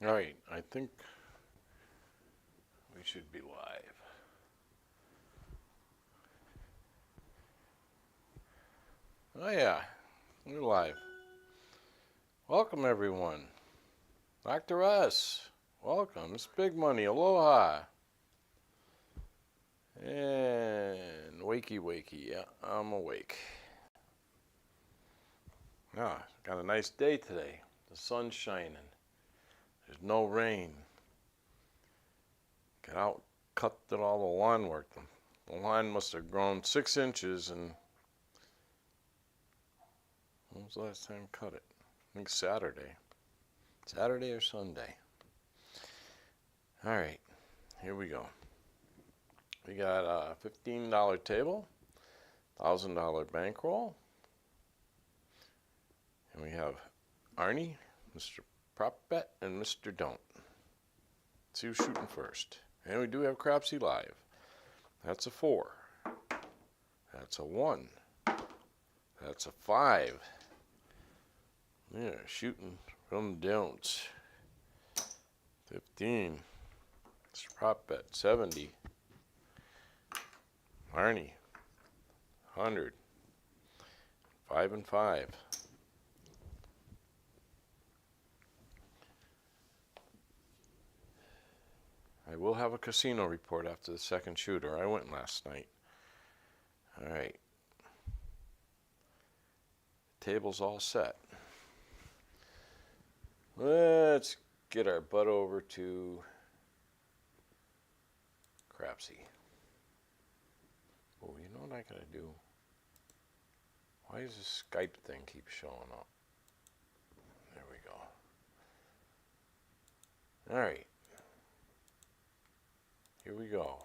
All right, I think we should be live. Oh yeah, we're live. Welcome everyone. Dr. S, welcome. It's Big Money. Aloha. And wakey. Yeah, I'm awake. Ah, got a nice day today. The sun's shining. There's no rain. Got out, cut all the lawn work. The lawn must have grown 6 inches, and when was the last time I cut it? I think Saturday. Saturday or Sunday. All right, here we go. We got a $15 table, $1,000 bankroll, and we have Arnie, Mr. Prop Bet, and Mr. Don't. Let's see who's shooting first. And we do have crapsee live. That's a 4. That's a 1. That's a 5. Yeah, shooting from don'ts. 15. Mr. Prop Bet, 70. Arnie, 100. 5 and 5. I will have a casino report after the second shooter. I went last night. All right. Table's all set. Let's get our butt over to crapsee. Oh, you know what I gotta do? Why does this Skype thing keep showing up? There we go. All right. Here we go.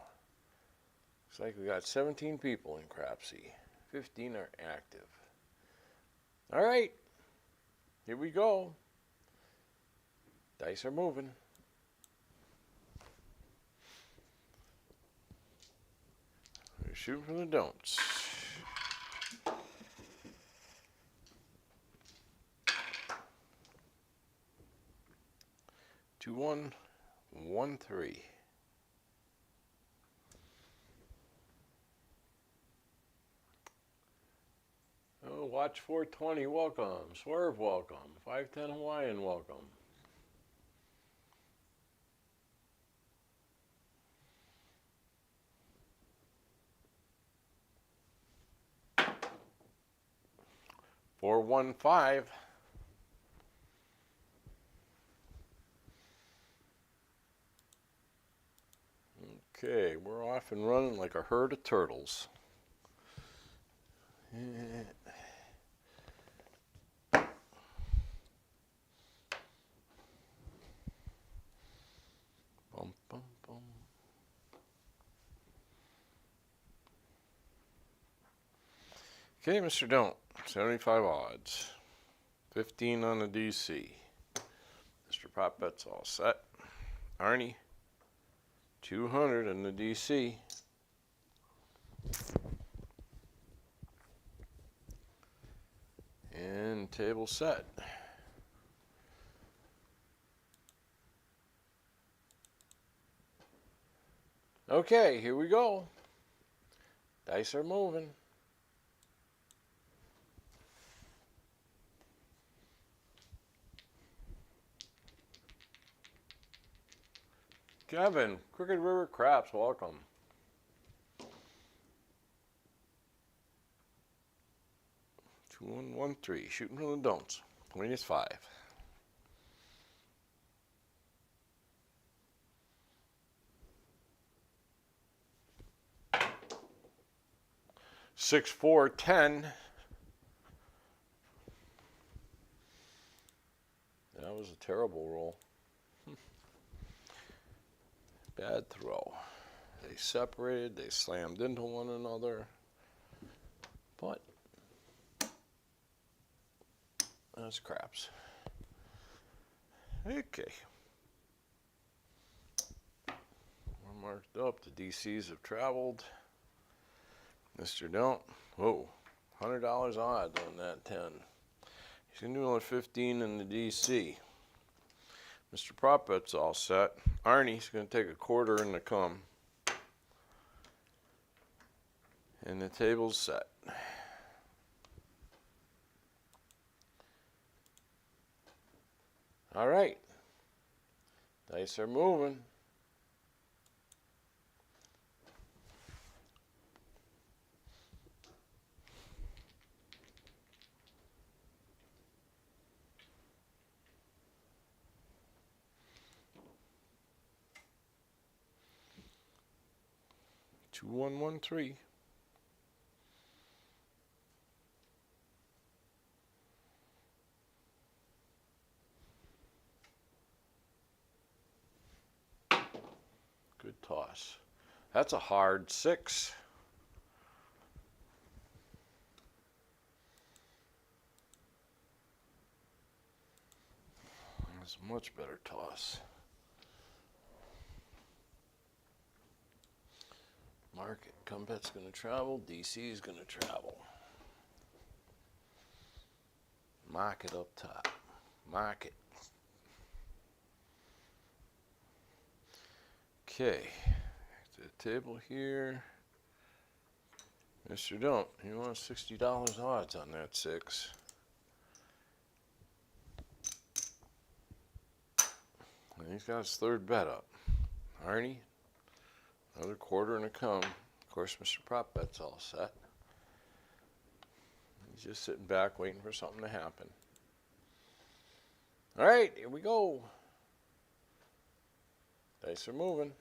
Looks like we got 17 people in crapsee. 15 are active. All right. Here we go. Dice are moving. We're shooting for the don'ts. 2, 1, 1, 3. Oh, Watch 420, welcome. Swerve, welcome. 510 Hawaiian, welcome. Four, 1, 5. Okay, we're off and running like a herd of turtles. Bum, bum, bum. Okay, Mr. Don't. 75 odds. 15 on the DC. Mr. Prop Bet's all set. Arnie, 200 in the DC. And table set. Okay, here we go. Dice are moving. Kevin, Crooked River Craps, welcome. 2, 1, 1, 3. Shooting for the don'ts. Winning is 5. 6, 4, 10. That was a terrible roll. Bad throw. They separated, they slammed into one another. But that's craps. Okay. We're marked up. The DCs have traveled. Mr. Don't. Whoa. $100 odd on that 10. He's going to do another 15 in the DC. Mr. Prop Bet's all set. Arnie's going to take a quarter in the come. And the table's set. All right. Dice are moving. Two, 1, 1, 3. Good toss. That's a hard 6. That's a much better toss. Market. Combet's going to travel. DC is going to travel. Market up top. Market. Okay. To the table here. Mr. Don't. He wants $60 odds on that 6. And he's got his third bet up. Arnie. Another quarter and a come. Of course, Mr. Prop Bet's all set. He's just sitting back waiting for something to happen. All right, here we go. Dice are moving.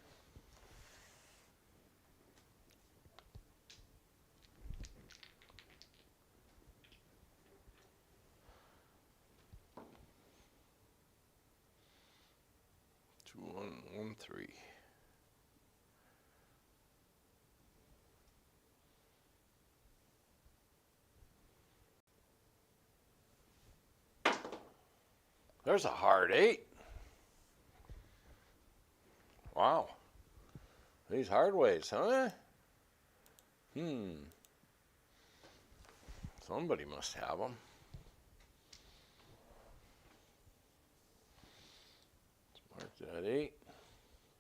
Two, 1, 1, 3. There's a hard 8. Wow. These hard ways, huh? Somebody must have them. Let's mark that 8.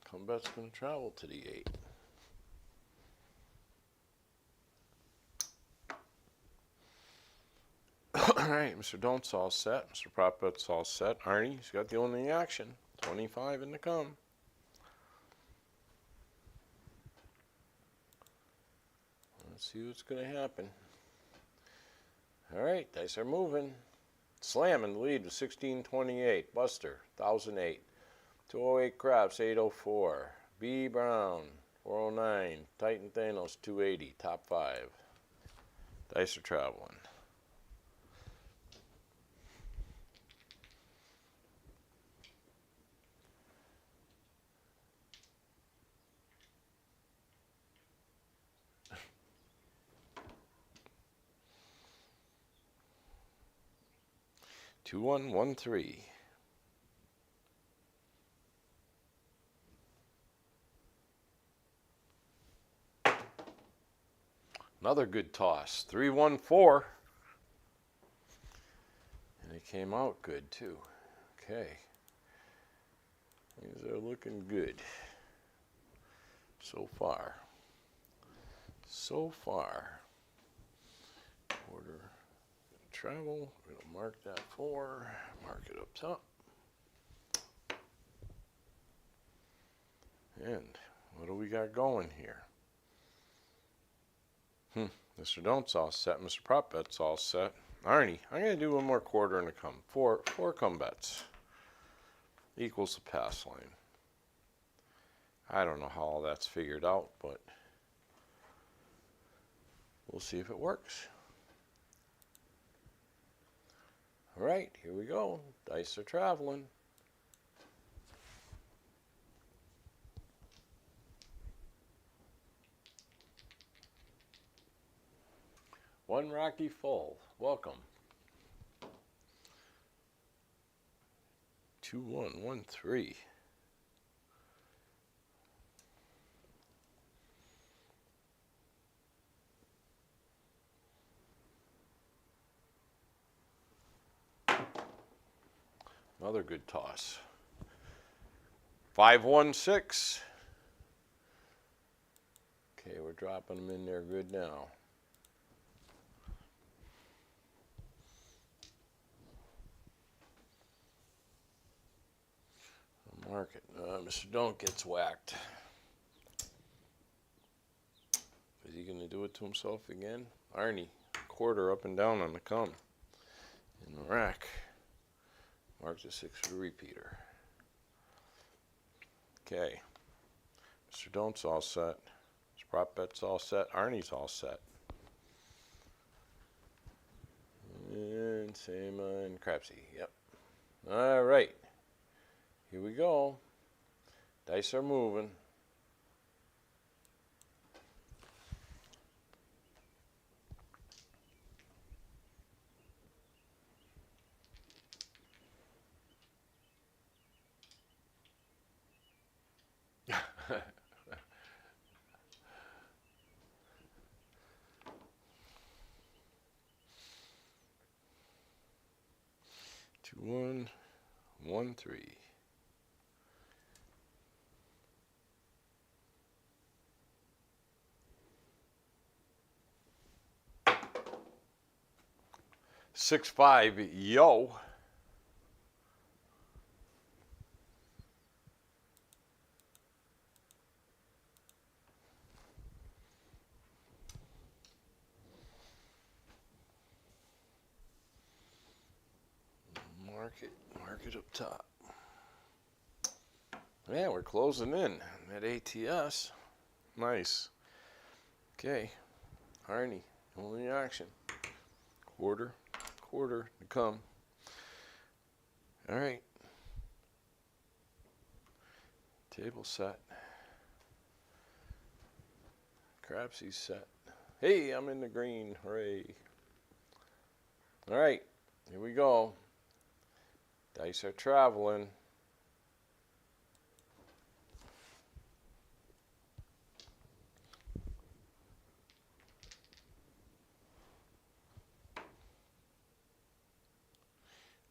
Combet's going to travel to the 8. All right, Mr. Don't's all set. Mr. Prop Bet's all set. Arnie's got the only action. 25 in the come. Let's see what's going to happen. All right, dice are moving. Slam in the lead with 1628. Buster, 1008. 208 Craps, 804. B. Brown, 409. Titan Thanos, 280. Top 5. Dice are traveling. Two, 1, 1, 3. Another good toss. 3, 1, 4. And it came out good too. Okay. Things are looking good. So far. So far. Quarter. Travel. We're going to mark that 4. Mark it up top. And what do we got going here? Mr. Don't's all set. Mr. Prop Bet's all set. Arnie, I'm going to do one more quarter and a come. Four come bets. Equals the pass line. I don't know how all that's figured out, but we'll see if it works. All right, here we go. Dice are traveling. One Rocky full. Welcome. 2, 1, 1, 3. Another good toss. 516. Okay, we're dropping them in there good now. Mark it. Mr. Don't gets whacked. Is he going to do it to himself again? Arnie, quarter up and down on the come. In the rack. Mark the 6 for the repeater. Okay. Mr. Don't's all set. His prop bet's all set. Arnie's all set. And same on crapsee. Yep. All right. Here we go. Dice are moving. Two, 1, 1, 3. Six, 5, yo. Mark it up top. Yeah, we're closing in at ATS. Nice. Okay, Arnie, only action. Quarter to come. All right. Table set. Crapsee set. Hey, I'm in the green. Hooray. All right, here we go. Dice are traveling.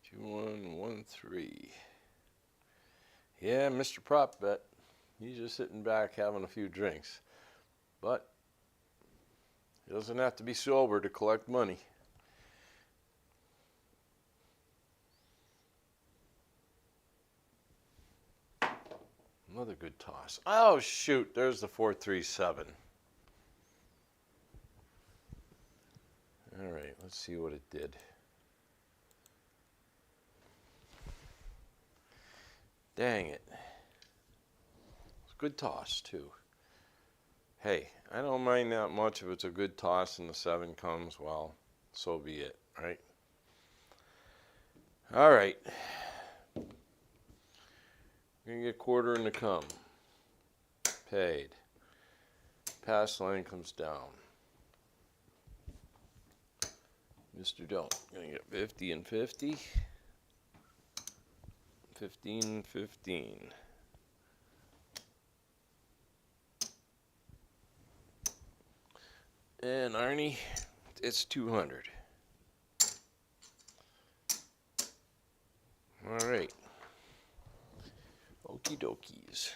Two, 1, 1, 3. Yeah, Mr. Prop Bet. He's just sitting back having a few drinks. But he doesn't have to be sober to collect money. Another good toss. Oh, shoot. There's the 4-3-7. All right, let's see what it did. Dang it. It's a good toss, too. Hey, I don't mind that much if it's a good toss and the 7 comes. Well, so be it, right? All right. We're going to get quarter in the come. Paid. Pass line comes down. Mr. Don't. Going to get 50 and 50. 15, 15. And Arnie, it's 200. All right. Okie dokies.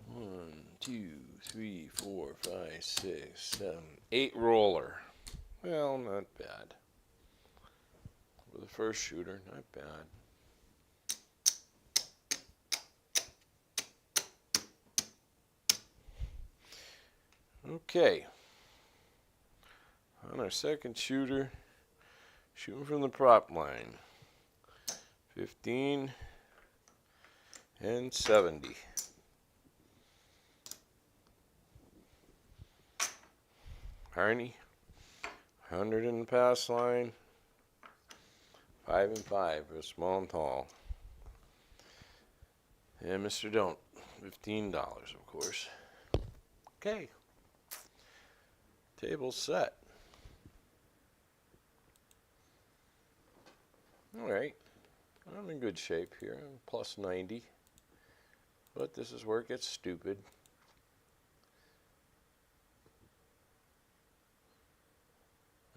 One, 2, 3, 4, 5, 6, 7, 8 roller. Well, not bad. For the first shooter, not bad. Okay. On our second shooter, shooting from the prop line. 15 and 70. Arnie, 100 in the pass line. 5 and 5 for small and tall. And Mr. Don't, $15, of course. Okay. Table set. All right. I'm in good shape here. I'm plus 90. But this is where it gets stupid.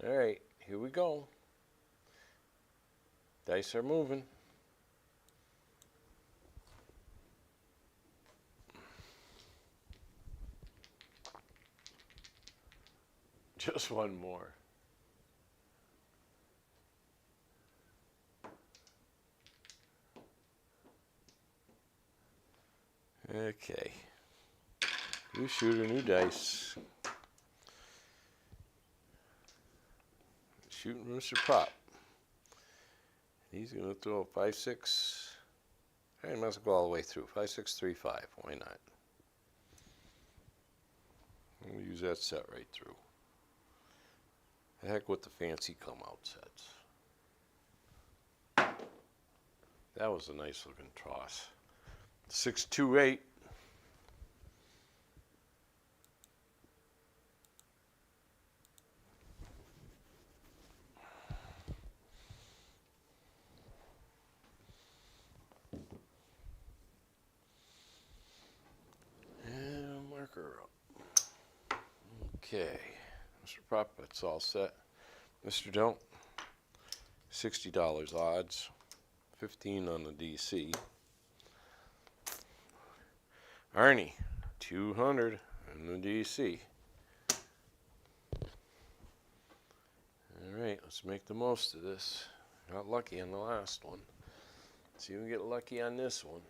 All right, here we go. Dice are moving. Just one more. Okay. New shooter, new dice. Shooting Mr. Prop. He's going to throw a 5-6. I might as well go all the way through. 5-6-3-5. Why not? We'll use that set right through. The heck with the fancy come out sets. That was a nice looking toss. 6-2-8. And marker up. Okay. Mr. Prop, that's all set. Mr. Don't, $60 odds. 15 on the DC. Arnie, 200 in the DC. All right, let's make the most of this. Got lucky on the last one. Let's see if we get lucky on this one.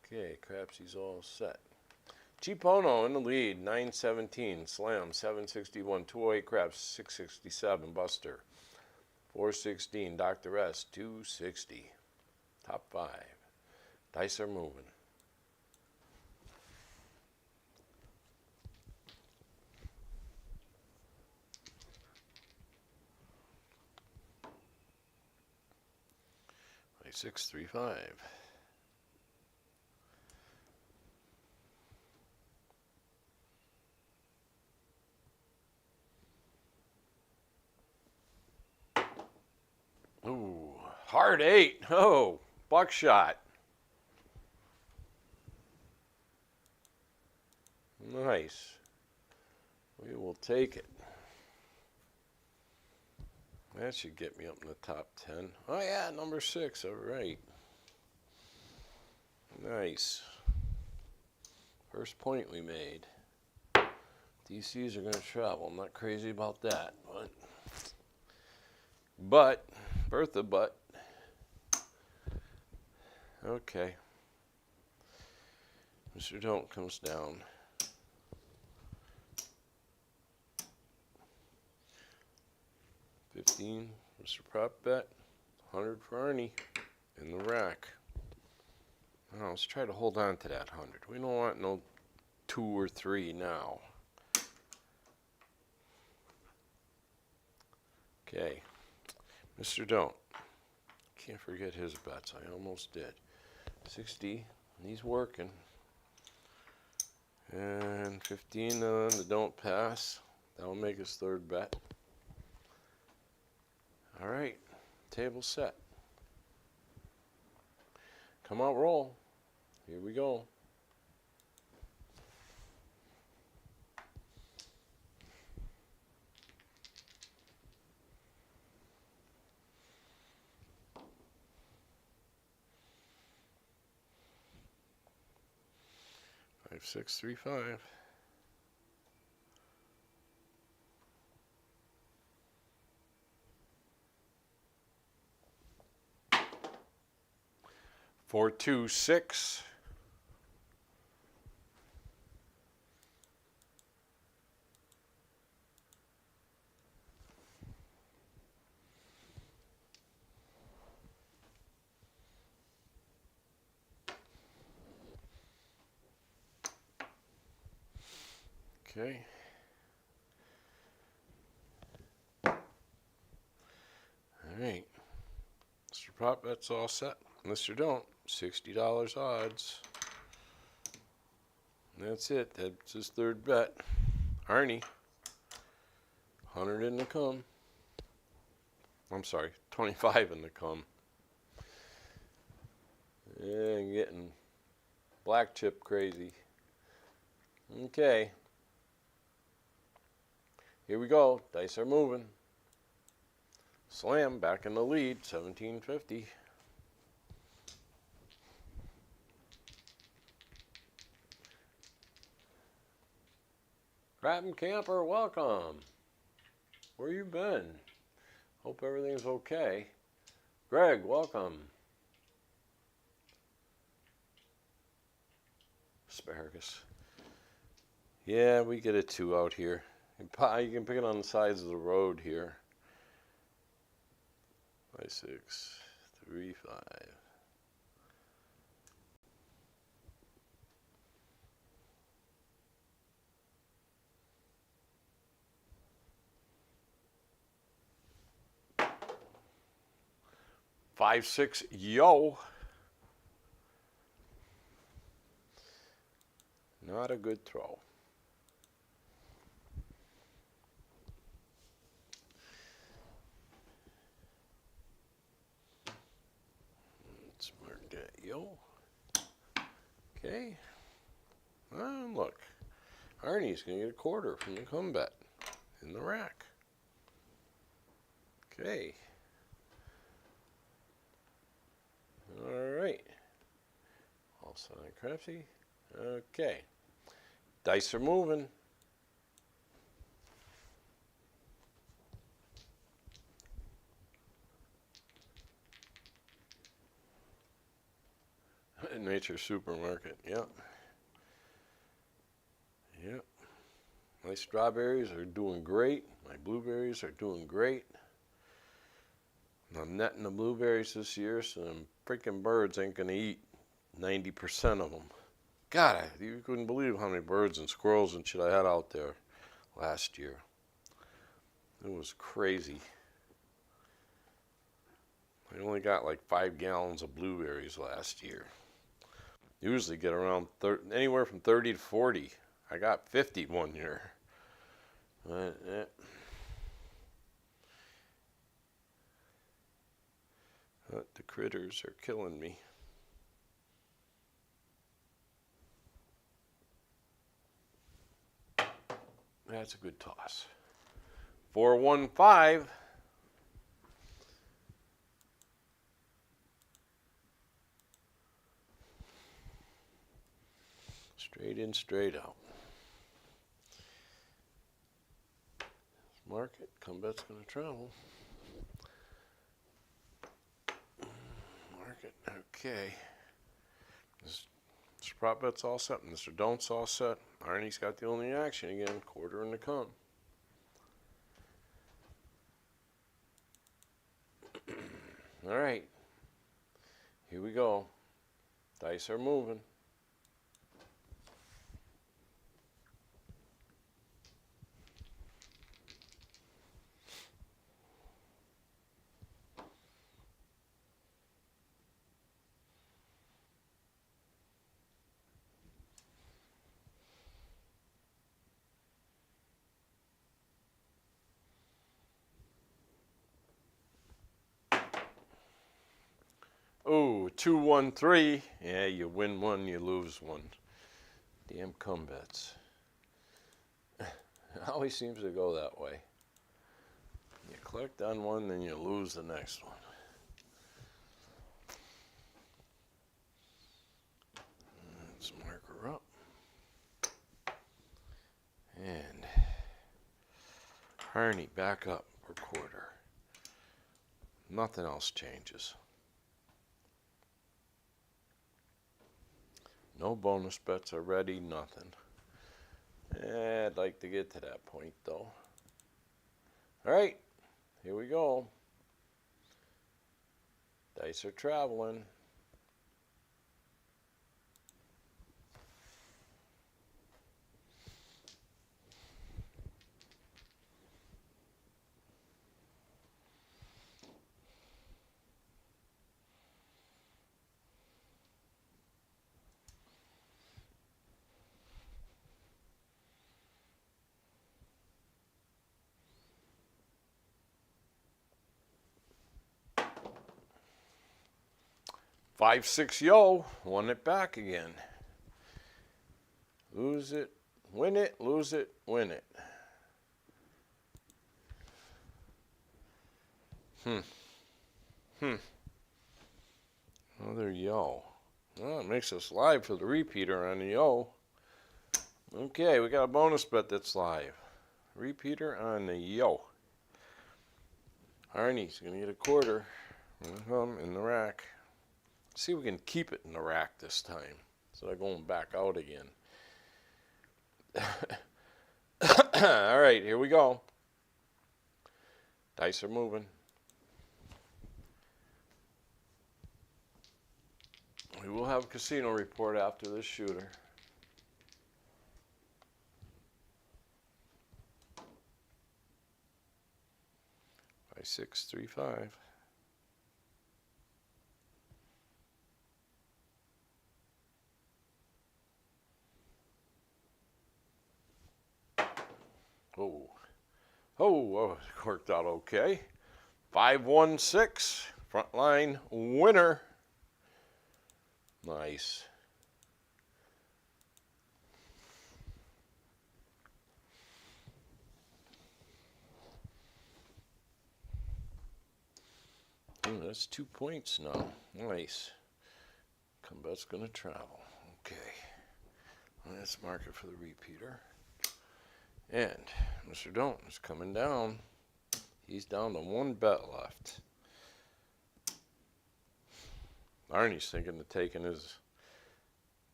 Okay, Crapsee's all set. Cheapono in the lead, 917. Slam, 761. 208 Craps, 667. Buster, 416. Dr. S, 260. Top 5. Dice are moving. Like 635. Ooh, hard 8. Oh, buckshot. Nice. We will take it. That should get me up in the top 10. Oh yeah, number 6. All right. Nice. First point we made. DCs are going to travel. I'm not crazy about that, but Bertha, but okay. Mr. Don't comes down. $15, Mr. Prop Bet, 100 for Arnie in the rack. Now let's try to hold on to that 100. We don't want no 2 or 3 now. Okay, Mr. Don't. Can't forget his bets. I almost did. 60, and he's working. And 15 on the don't pass. That'll make his third bet. All right, table set. Come out, roll. Here we go. Five, 6, 3, 5. Four, 2, 6. Okay. All right. Mr. Prop, that's all set. Mr. Don't, $60 odds. And that's it. That's his third bet. Arnie, 100 in the come. I'm sorry, 25 in the come. And getting black chip crazy. Okay. Here we go. Dice are moving. Slam back in the lead, 1750. Crab Camper, welcome. Where you been? Hope everything's okay. Greg, welcome. Asparagus. Yeah, we get a 2 out here. You can pick it on the sides of the road here. 5, 6, 3, 5. Five, 6, yo. Not a good throw. Let's mark that, yo. Okay. And look, Arnie's going to get a quarter from the comeback in the rack. Okay. All right. Also on crapsee. Okay. Dice are moving. Nature Supermarket. Yep. Yep. My strawberries are doing great. My blueberries are doing great. I'm netting the blueberries this year, so them freaking birds ain't going to eat 90% of them. God, you couldn't believe how many birds and squirrels and shit I had out there last year. It was crazy. I only got like 5 gallons of blueberries last year. Usually get around anywhere from 30 to 40. I got 50 one year. The critters are killing me. That's a good toss. 415. Straight in, straight out. Mark it. Comeback's going to travel. Mark it. Okay. This prop bet's all set. Mr. Don't all set. Arnie's got the only action again. Quarter in the come. All right. Here we go. Dice are moving. Oh, 2-1-3. Yeah, you win one, you lose one. Damn comebacks. It always seems to go that way. You collect on one, then you lose the next one. Let's mark her up. And Harney back up per quarter. Nothing else changes. No bonus bets are ready, nothing. I'd like to get to that point though. All right, here we go. Dice are traveling. Five, 6, yo, won it back again. Lose it, win it, lose it, win it. Hmm. Hmm. Another yo. Well, it makes us live for the repeater on the yo. Okay, we got a bonus bet that's live. Repeater on the yo. Arnie's going to get a quarter. In the rack. See if we can keep it in the rack this time instead of going back out again. All right, here we go. Dice are moving. We will have a casino report after this shooter. 635. Oh, it worked out okay. 516, frontline winner. Nice. Ooh, that's 2 points now. Nice. Combet's going to travel. Okay. Let's mark it for the repeater. And Mr. Don't is coming down. He's down to 1 bet left. Arnie's thinking of taking his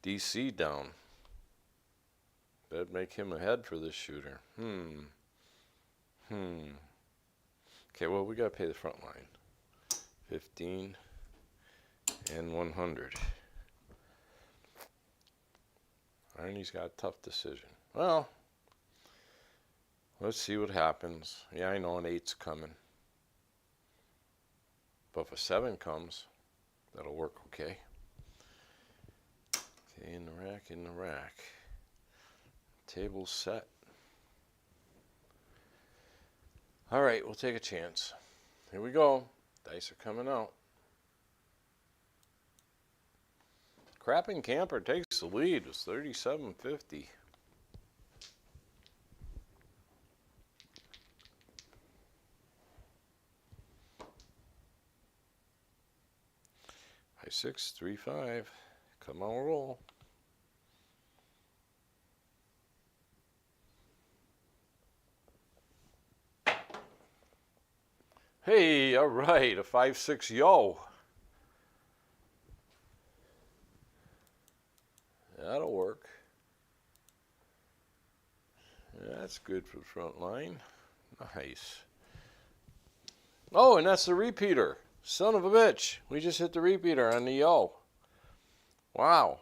DC down. That'd make him ahead for this shooter. Okay, well, we got to pay the front line. 15 and 100. Arnie's got a tough decision. Well, let's see what happens. Yeah, I know an 8's coming. But if a 7 comes, that'll work okay. Okay, in the rack. Table's set. All right, we'll take a chance. Here we go. Dice are coming out. Crapping Camper takes the lead. It's 37.50. High 635. Come on, roll. Hey, all right, a 5-6 yo. That'll work. That's good for the front line. Nice. Oh, and that's the repeater. Son of a bitch. We just hit the repeater on the yo. Wow.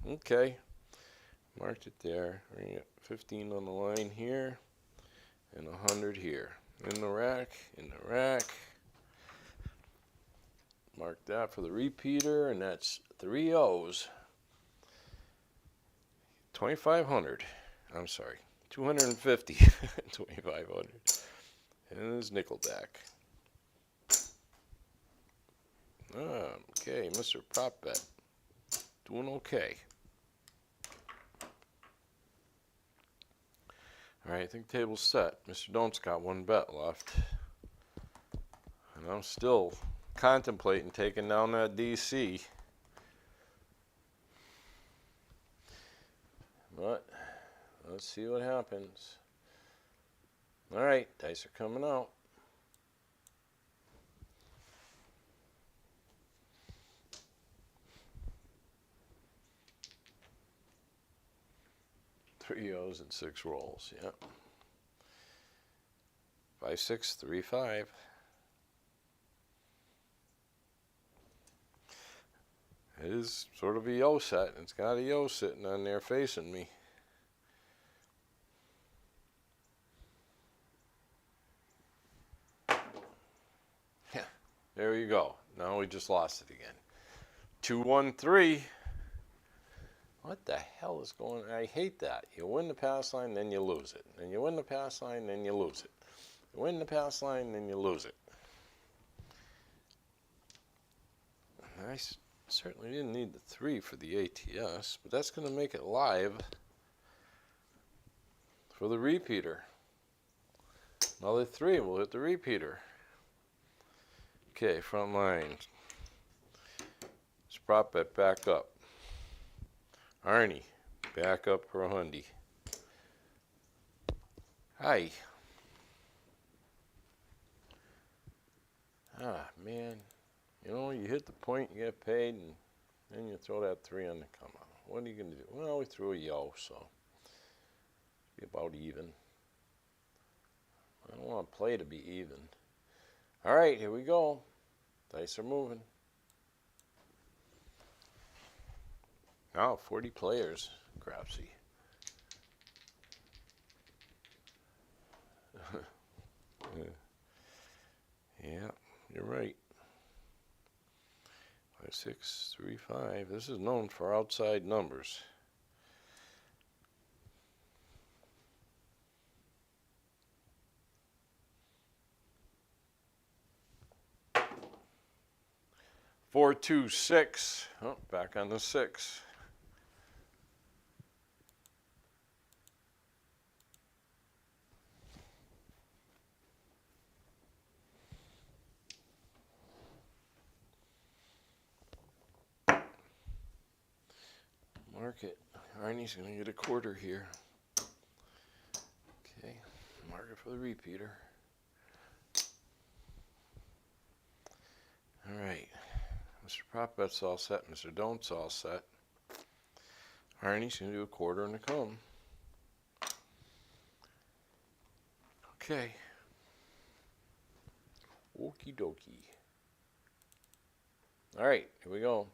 Okay. Marked it there. We're going to get 15 on the line here and 100 here. In the rack, Mark that for the repeater, and that's 3 O's. 2,500. I'm sorry, 250. 2,500. And his nickelback. Okay, Mr. Prop Bet. Doing okay. All right, I think table's set. Mr. Don't's got 1 bet left. And I'm still contemplating taking down that DC. But let's see what happens. All right, dice are coming out. Three O's and 6 rolls, yep. 5, 6, 3, 5. It is sort of a yo set. It's got a yo sitting on there facing me. Yeah, there you go. Now we just lost it again. 2, 1, 3. What the hell is going on? I hate that. You win the pass line, then you lose it. Then you win the pass line, then you lose it. You win the pass line, then you lose it. I certainly didn't need the 3 for the ATS, but that's going to make it live for the repeater. Another 3 will hit the repeater. Okay, front line. Let's prop bet back up. Arnie, back up for a hundy. Hi. Ah, man. You know, you hit the point, you get paid, and then you throw that 3 on the come on. What are you going to do? Well, we threw a yo, so be about even. I don't want to play to be even. All right, here we go. Dice are moving. Now, 40 players, crapsee. Yeah, you're right. 5, 6, 3, 5. This is known for outside numbers. Four, 2, 6. Oh, back on the 6. Mark it. Arnie's going to get a quarter here. Okay, mark it for the repeater. All right, Mr. Prop Bet's all set. Mr. Don't's all set. Arnie's going to do a quarter and a come. Okay. Okie dokie. All right, here we go.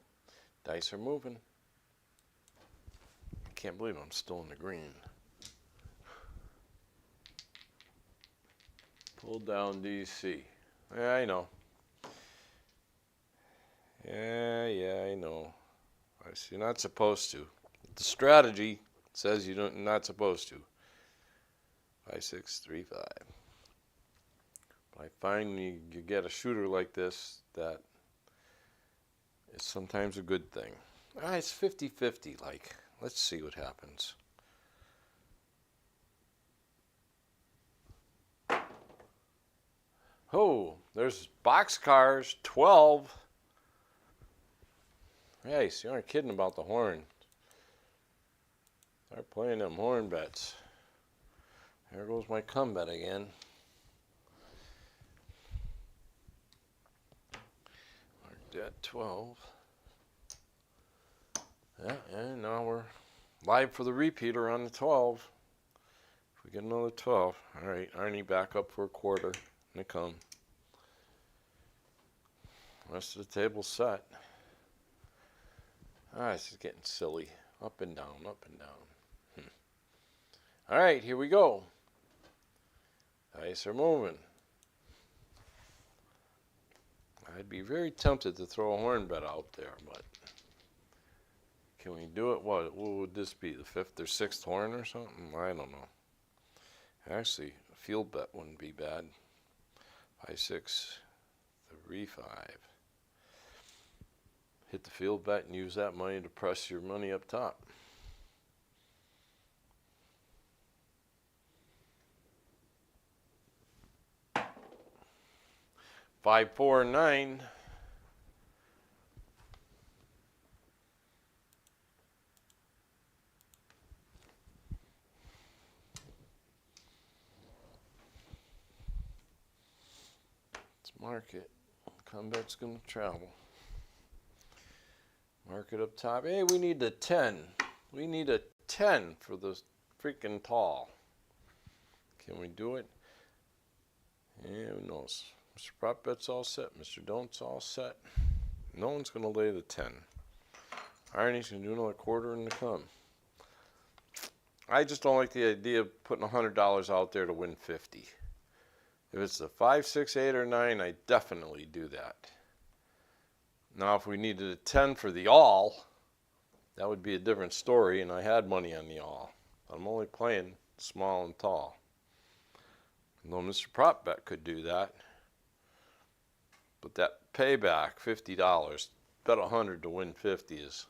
Dice are moving. I can't believe I'm still in the green. Pull down DC. Yeah, I know. Yeah, I know. You're not supposed to. The strategy says you're not supposed to. 5, 6, 3, 5. But I find you get a shooter like this that is sometimes a good thing. It's 50-50. Like, let's see what happens. Oh, there's boxcars, 12. Hey, so you aren't kidding about the horn. Start playing them horn bets. There goes my come bet again. Mark that 12. Yeah, and now we're live for the repeater on the 12. If we get another 12. All right, Arnie back up for a quarter and a come. Rest of the table's set. This is getting silly. Up and down, up and down. All right, here we go. Dice are moving. I'd be very tempted to throw a horn bet out there, but can we do it? What would this be? The 5th or 6th horn or something? I don't know. Actually, a field bet wouldn't be bad. 5, 6, 3, 5. Hit the field bet and use that money to press your money up top. 5, 4, 9. Let's mark it. Combat's going to travel. Mark it up top. Hey, we need a 10. We need a 10 for the freaking tall. Can we do it? Yeah, who knows? Mr. Prop Bet's all set. Mr. Don't's all set. No one's going to lay the 10. Arnie's going to do another quarter and to come. I just don't like the idea of putting $100 out there to win 50. If it's the 5, 6, 8, or 9, I definitely do that. Now, if we needed a 10 for the all, that would be a different story, and I had money on the all. I'm only playing small and tall. Though Mr. Prop Bet could do that. But that payback, $50, bet 100 to win 50 is,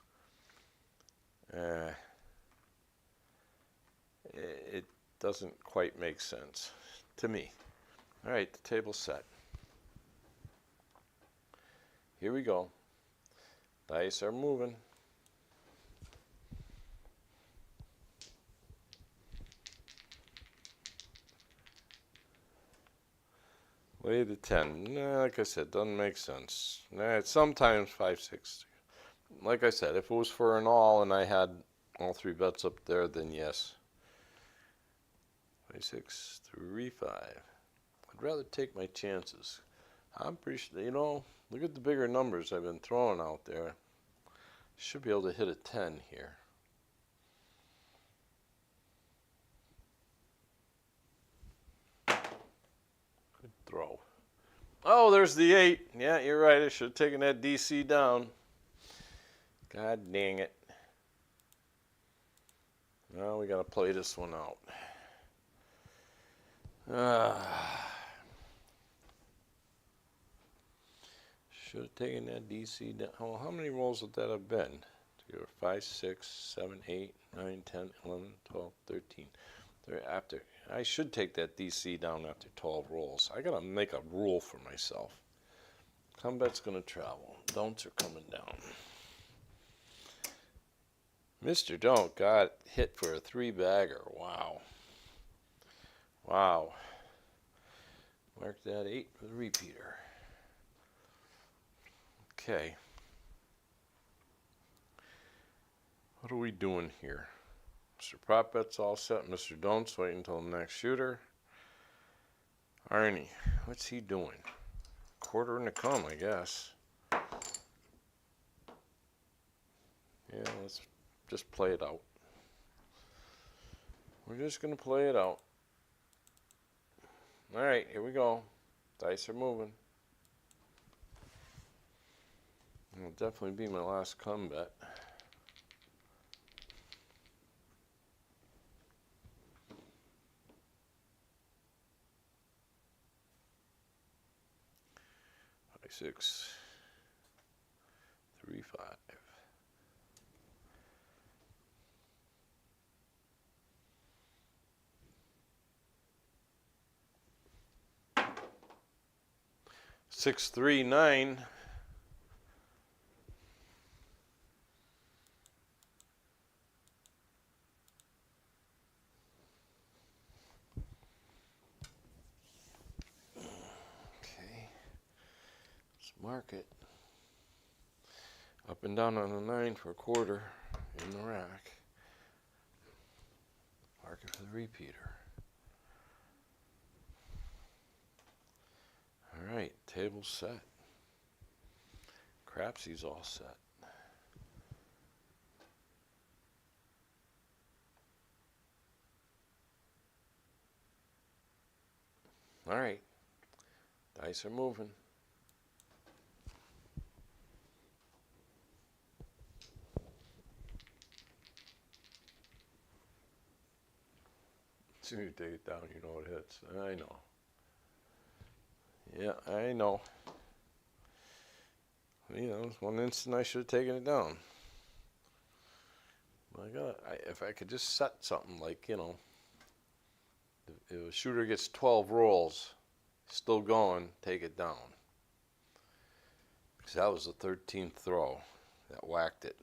it doesn't quite make sense to me. All right, the table's set. Here we go. Dice are moving. Way to 10. Nah, like I said, doesn't make sense. Nah, it's sometimes 5, 6. Like I said, if it was for an all and I had all 3 bets up there, then yes. 5, 6, 3, 5. I'd rather take my chances. I'm pretty sure, you know, look at the bigger numbers I've been throwing out there. Should be able to hit a 10 here. Good throw. Oh, there's the 8. Yeah, you're right. I should have taken that DC down. God dang it. Well, we got to play this one out. Should have taken that DC down. Oh, how many rolls would that have been? 5, 6, 7, 8, 9, 10, 11, 12, 13. After, I should take that DC down after 12 rolls. I got to make a rule for myself. Combat's going to travel. Don'ts are coming down. Mr. Don't got hit for a 3-bagger. Wow. Wow. Mark that 8 for the repeater. Okay. What are we doing here? Mr. Prop Bet's all set. Mr. Don't's waiting until the next shooter. Arnie, what's he doing? Quarter and a come, I guess. Yeah, let's just play it out. We're just going to play it out. All right, here we go. Dice are moving. It'll definitely be my last come bet. Five, 6, 3, 5. Six, 3, 9. Okay. Let's mark it. Up and down on the 9 for a quarter in the rack. Mark it for the repeater. All right, table's set. Crapsee's all set. All right, dice are moving. As soon as you take it down, you know it hits. I know. Yeah, I know. You know, one instant I should have taken it down. If I could just set something like, you know, if a shooter gets 12 rolls, still going, take it down. Because that was the 13th throw that whacked it.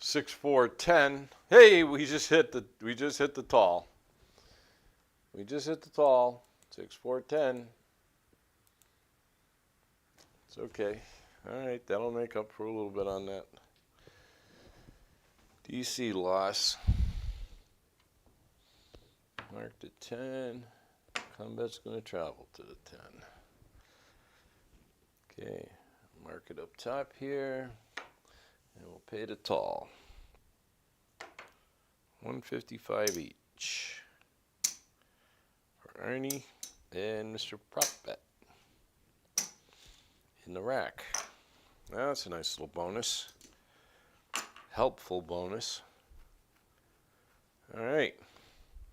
Six, 4, 10. Hey, we just hit the tall. We just hit the tall. 6, 4, 10. It's okay. All right, that'll make up for a little bit on that DC loss. Mark the 10. Combat's going to travel to the 10. Okay, mark it up top here. And we'll pay the tall. $155 each. For Ernie and Mr. Prop Bet. In the rack. Now that's a nice little bonus. Helpful bonus. Alright.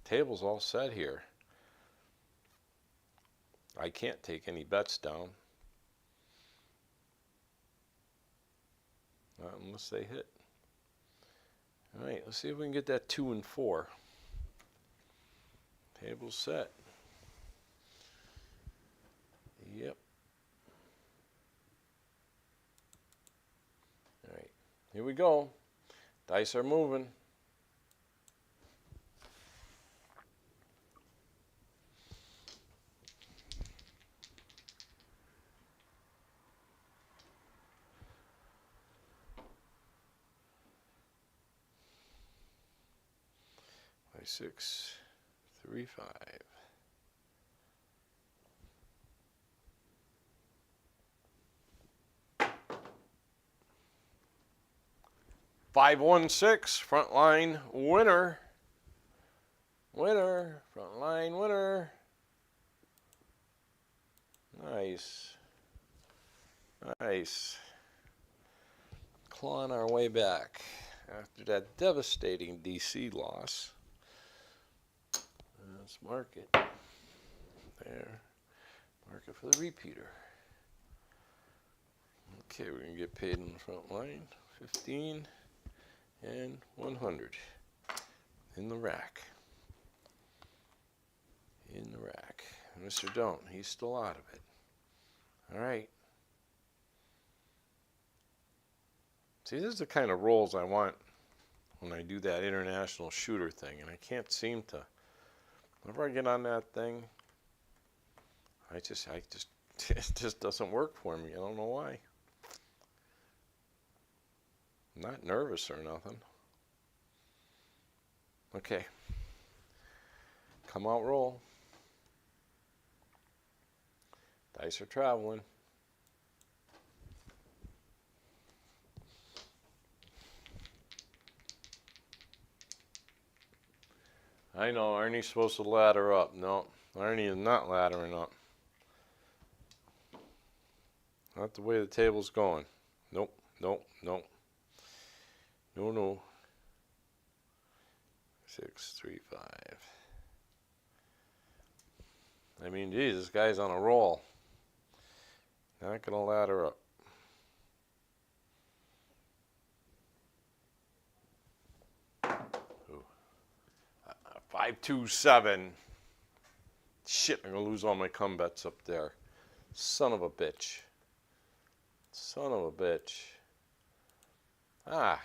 Table's all set here. I can't take any bets down. Not unless they hit. Alright, let's see if we can get that 2 and 4. Table set. Yep. All right, here we go. Dice are moving. Five, 6, 3, 5. 516, front line winner. Winner, front line winner. Nice. Nice. Clawing our way back after that devastating DC loss. Let's mark it. There. Mark it for the repeater. Okay, we're going to get paid in the front line. 15 and 100 in the rack. In the rack. Mr. Don't, he's still out of it. All right. See, this is the kind of rolls I want when I do that international shooter thing, and I can't seem to. Whenever I get on that thing, it just doesn't work for me. I don't know why. I'm not nervous or nothing. Okay. Come out, roll. Dice are traveling. I know, Arnie's supposed to ladder up. No, Arnie is not laddering up. Not the way the table's going. Nope, nope, nope. No, no. 6, 3, 5. I mean, geez, this guy's on a roll. Not gonna ladder up. Ooh. 5, 2, 7. Shit, I'm gonna lose all my come bets up there. Son of a bitch. Son of a bitch. Ah.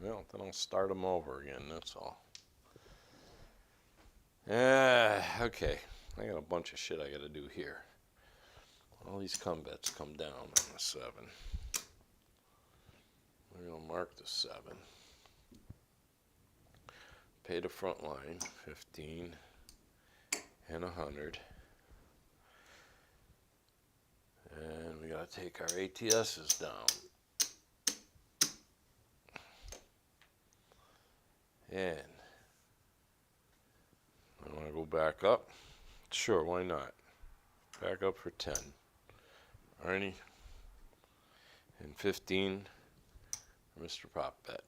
Well, then I'll start them over again, that's all. Okay. I got a bunch of shit I gotta do here. All these come bets come down on the 7. We're gonna mark the 7. Pay the front line, 15 and 100. And we gotta take our ATSs down. And I want to go back up. Sure, why not? Back up for 10. Arnie. And 15, Mr. Prop Bet.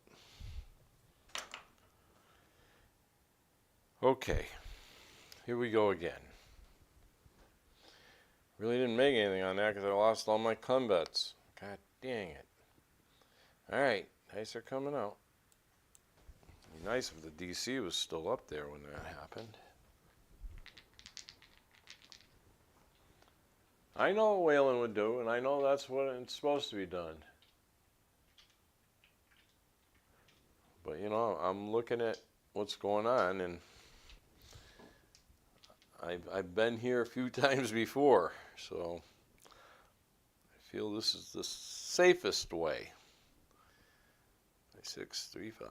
Okay, here we go again. Really didn't make anything on that because I lost all my cum bets. God dang it. Alright, dice are coming out. It'd be nice if the DC was still up there when that happened. I know what Whalen would do, and I know that's what it's supposed to be done. But, you know, I'm looking at what's going on, and I've been here a few times before, so I feel this is the safest way. 6, 3, 5.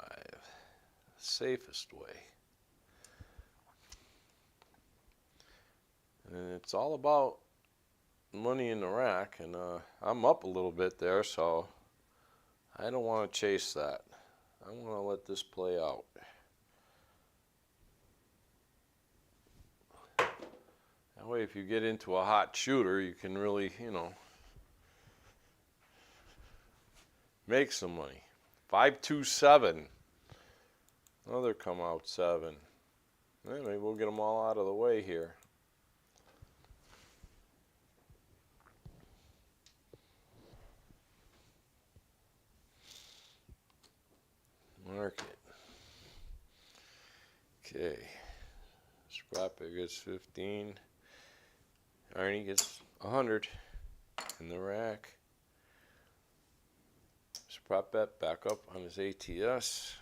Safest way. And it's all about money in the rack, and I'm up a little bit there, so I don't want to chase that. I want to let this play out. That way, if you get into a hot shooter, you can really, you know, make some money. 5, 2, 7. Another come out 7. Maybe we'll get them all out of the way here. Mark it. Okay. Mr. Prop Bet gets 15. Arnie gets 100 in the rack. Mr. Prop Bet back up on his ATS.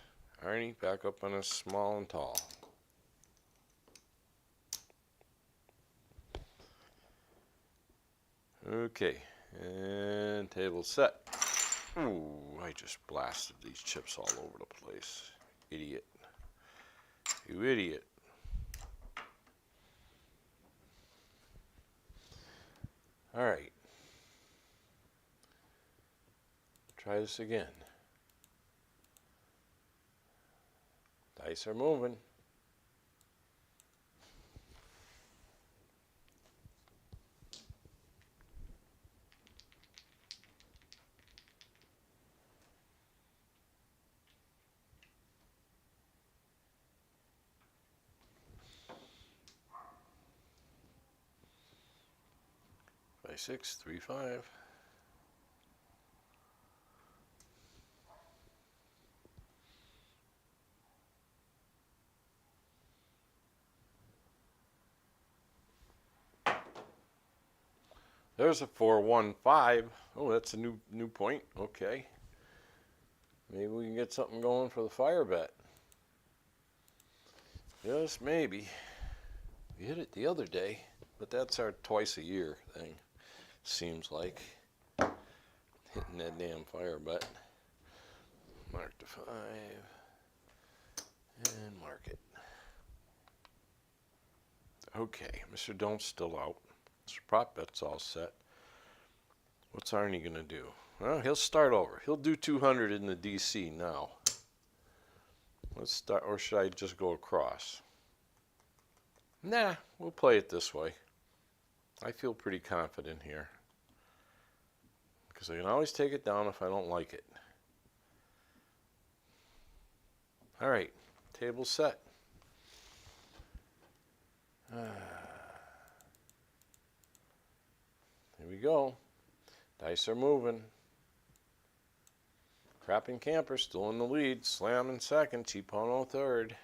Arnie back up on his small and tall. Okay, and table set. Ooh, I just blasted these chips all over the place. Idiot. You idiot. All right. Try this again. Dice are moving. By 6, 3, 5. There's a 4, 1, 5. Oh, that's a new point. Okay. Maybe we can get something going for the fire bet. Just maybe. We hit it the other day, but that's our twice a year thing. Seems like. Hitting that damn fire bet. Mark the 5. And mark it. Okay, Mr. Don't still out. Mr. Prop Bet's all set. What's Arnie gonna do? Well, he'll start over. He'll do 200 in the DC now. Let's start, or should I just go across? Nah, we'll play it this way. I feel pretty confident here. Because I can always take it down if I don't like it. All right, table set. Here we go. Dice are moving. Crapping Camper still in the lead. Slam in second. Cheapono third.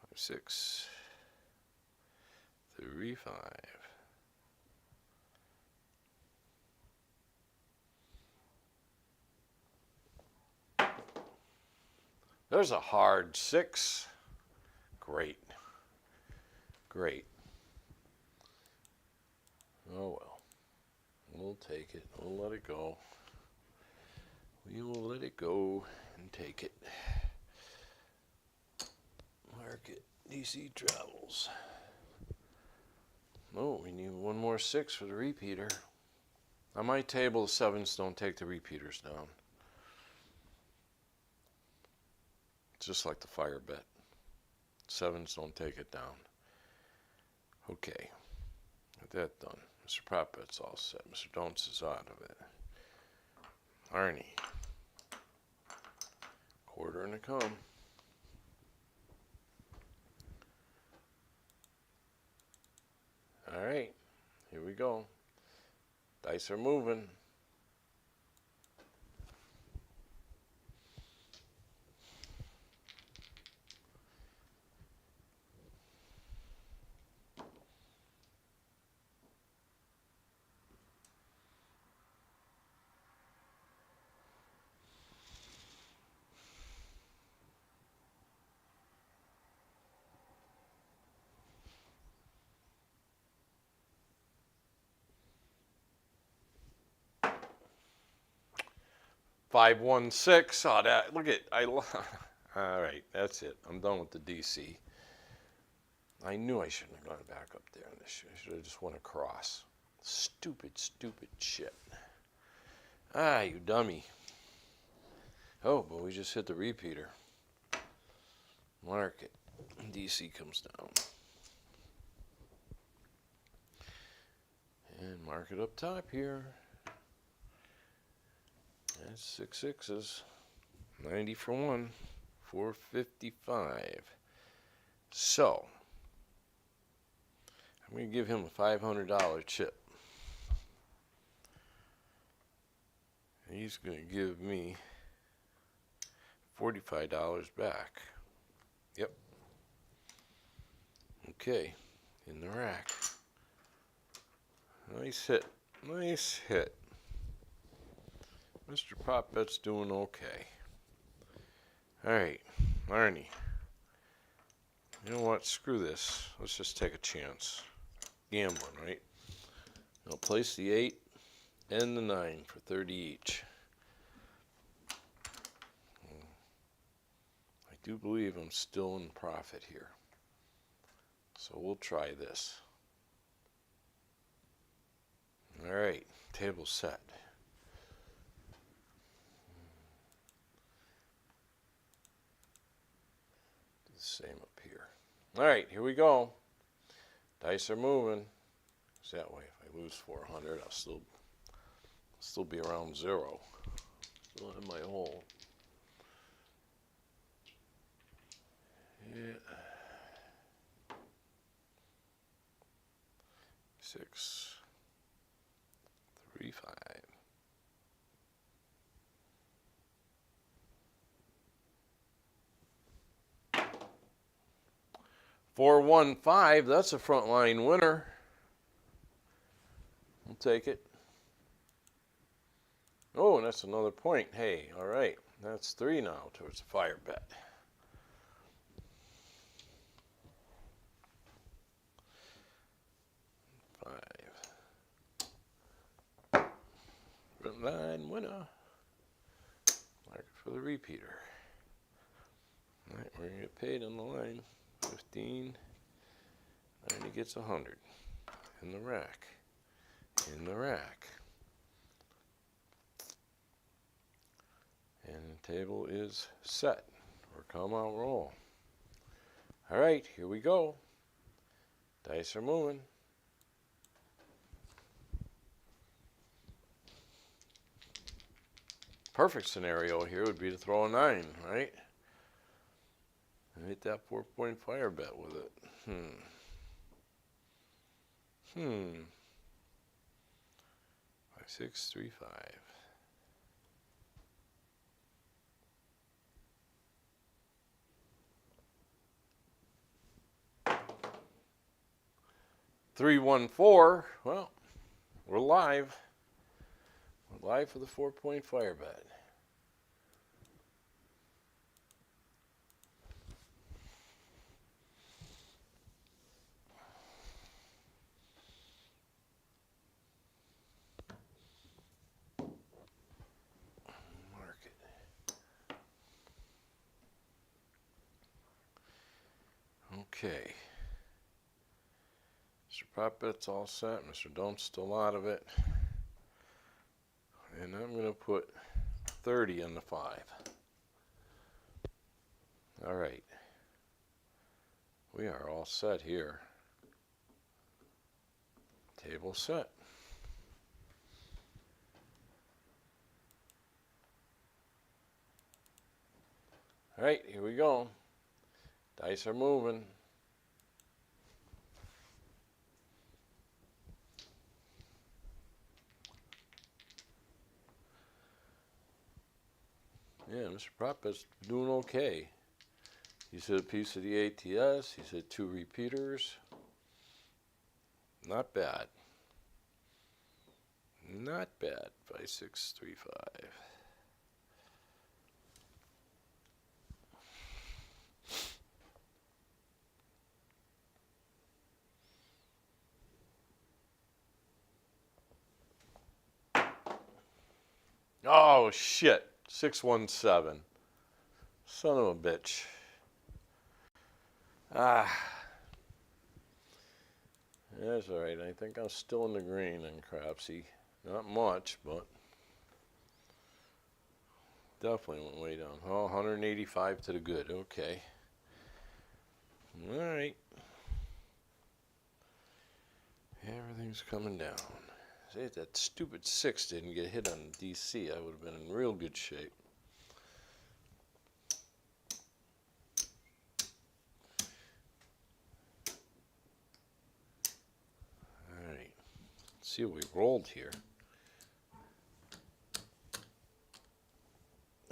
Five, 6, 3, 5. There's a hard 6. Great. Great. Oh well. We'll take it. We'll let it go. We will let it go and take it. Mark it. DC travels. Oh, we need one more 6 for the repeater. On my table, 7s don't take the repeaters down. Just like the fire bet. 7s don't take it down. Okay. Get that done. Mr. Prop Bet's all set. Mr. Don'ts is out of it. Arnie. Quarter and a come. All right. Here we go. Dice are moving. Five, 1, 6. Oh, that, look at, all right, that's it. I'm done with the DC. I knew I shouldn't have gone back up there on this. I should have just went across. Stupid, stupid shit. Ah, you dummy. Oh, but we just hit the repeater. Mark it. DC comes down. And mark it up top here. That's 6 6s. 90 for 1. 455. So, I'm going to give him a $500 chip. And he's going to give me $45 back. Yep. Okay, in the rack. Nice hit. Nice hit. Mr. Pop Bet's doing okay. Alright, Arnie. You know what? Screw this. Let's just take a chance. Gambling, right? I'll place the 8 and the 9 for 30 each. I do believe I'm still in profit here. So we'll try this. Alright, table set. Do the same up here. Alright, here we go. Dice are moving. So that way, if I lose 400, I'll still be around 0. Still in my hole. Yeah. 6, 3, 5. 4, 1, 5. That's a frontline winner. We'll take it. Oh, and that's another point. Hey, all right. That's 3 now towards the fire bet. Frontline winner. Mark it for the repeater. All right, we're going to get paid on the line. 15. 90 gets 100. In the rack. In the rack. And the table is set. Or come out roll. All right, here we go. Dice are moving. Perfect scenario here would be to throw a 9, right? And hit that 4-point fire bet with it. 5, 6, 3, 5. Three, 1, 4. Well, we're live. We're live for the 4-point fire bet. Mark it. Okay. Mr. Pop Bet's all set. Mr. Dome's still out of it. And I'm going to put 30 on the 5. All right. We are all set here. Table set. All right, here we go. Dice are moving. Yeah, Mr. Prop is doing okay. He's hit a piece of the ATS. He's hit 2 repeaters. Not bad. Not bad. 5, 6, 3, 5. Oh, shit. 617. Son of a bitch. Ah. That's all right. I think I'm still in the green in crapsee. Not much, but definitely went way down. Oh, 185 to the good. Okay. All right. Everything's coming down. See, if that stupid 6 didn't get hit on DC, I would have been in real good shape. All right. Let's see what we rolled here.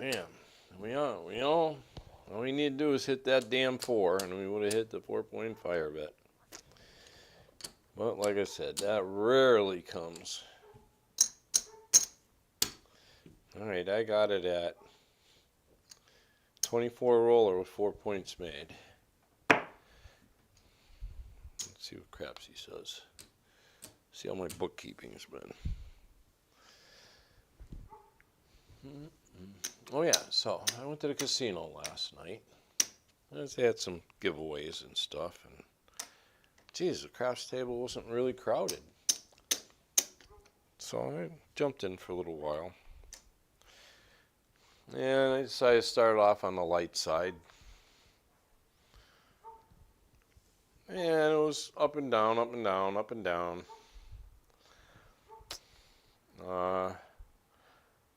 Man, all we need to do is hit that damn 4, and we would have hit the 4-point fire bet. But like I said, that rarely comes. All right, I got it at 24 roller with 4 points made. Let's see what crapsee says. See how my bookkeeping's been. Oh yeah, so I went to the casino last night. They had some giveaways and stuff, and geez, the craps table wasn't really crowded. So I jumped in for a little while. And I decided to start off on the light side. And it was up and down, up and down, up and down.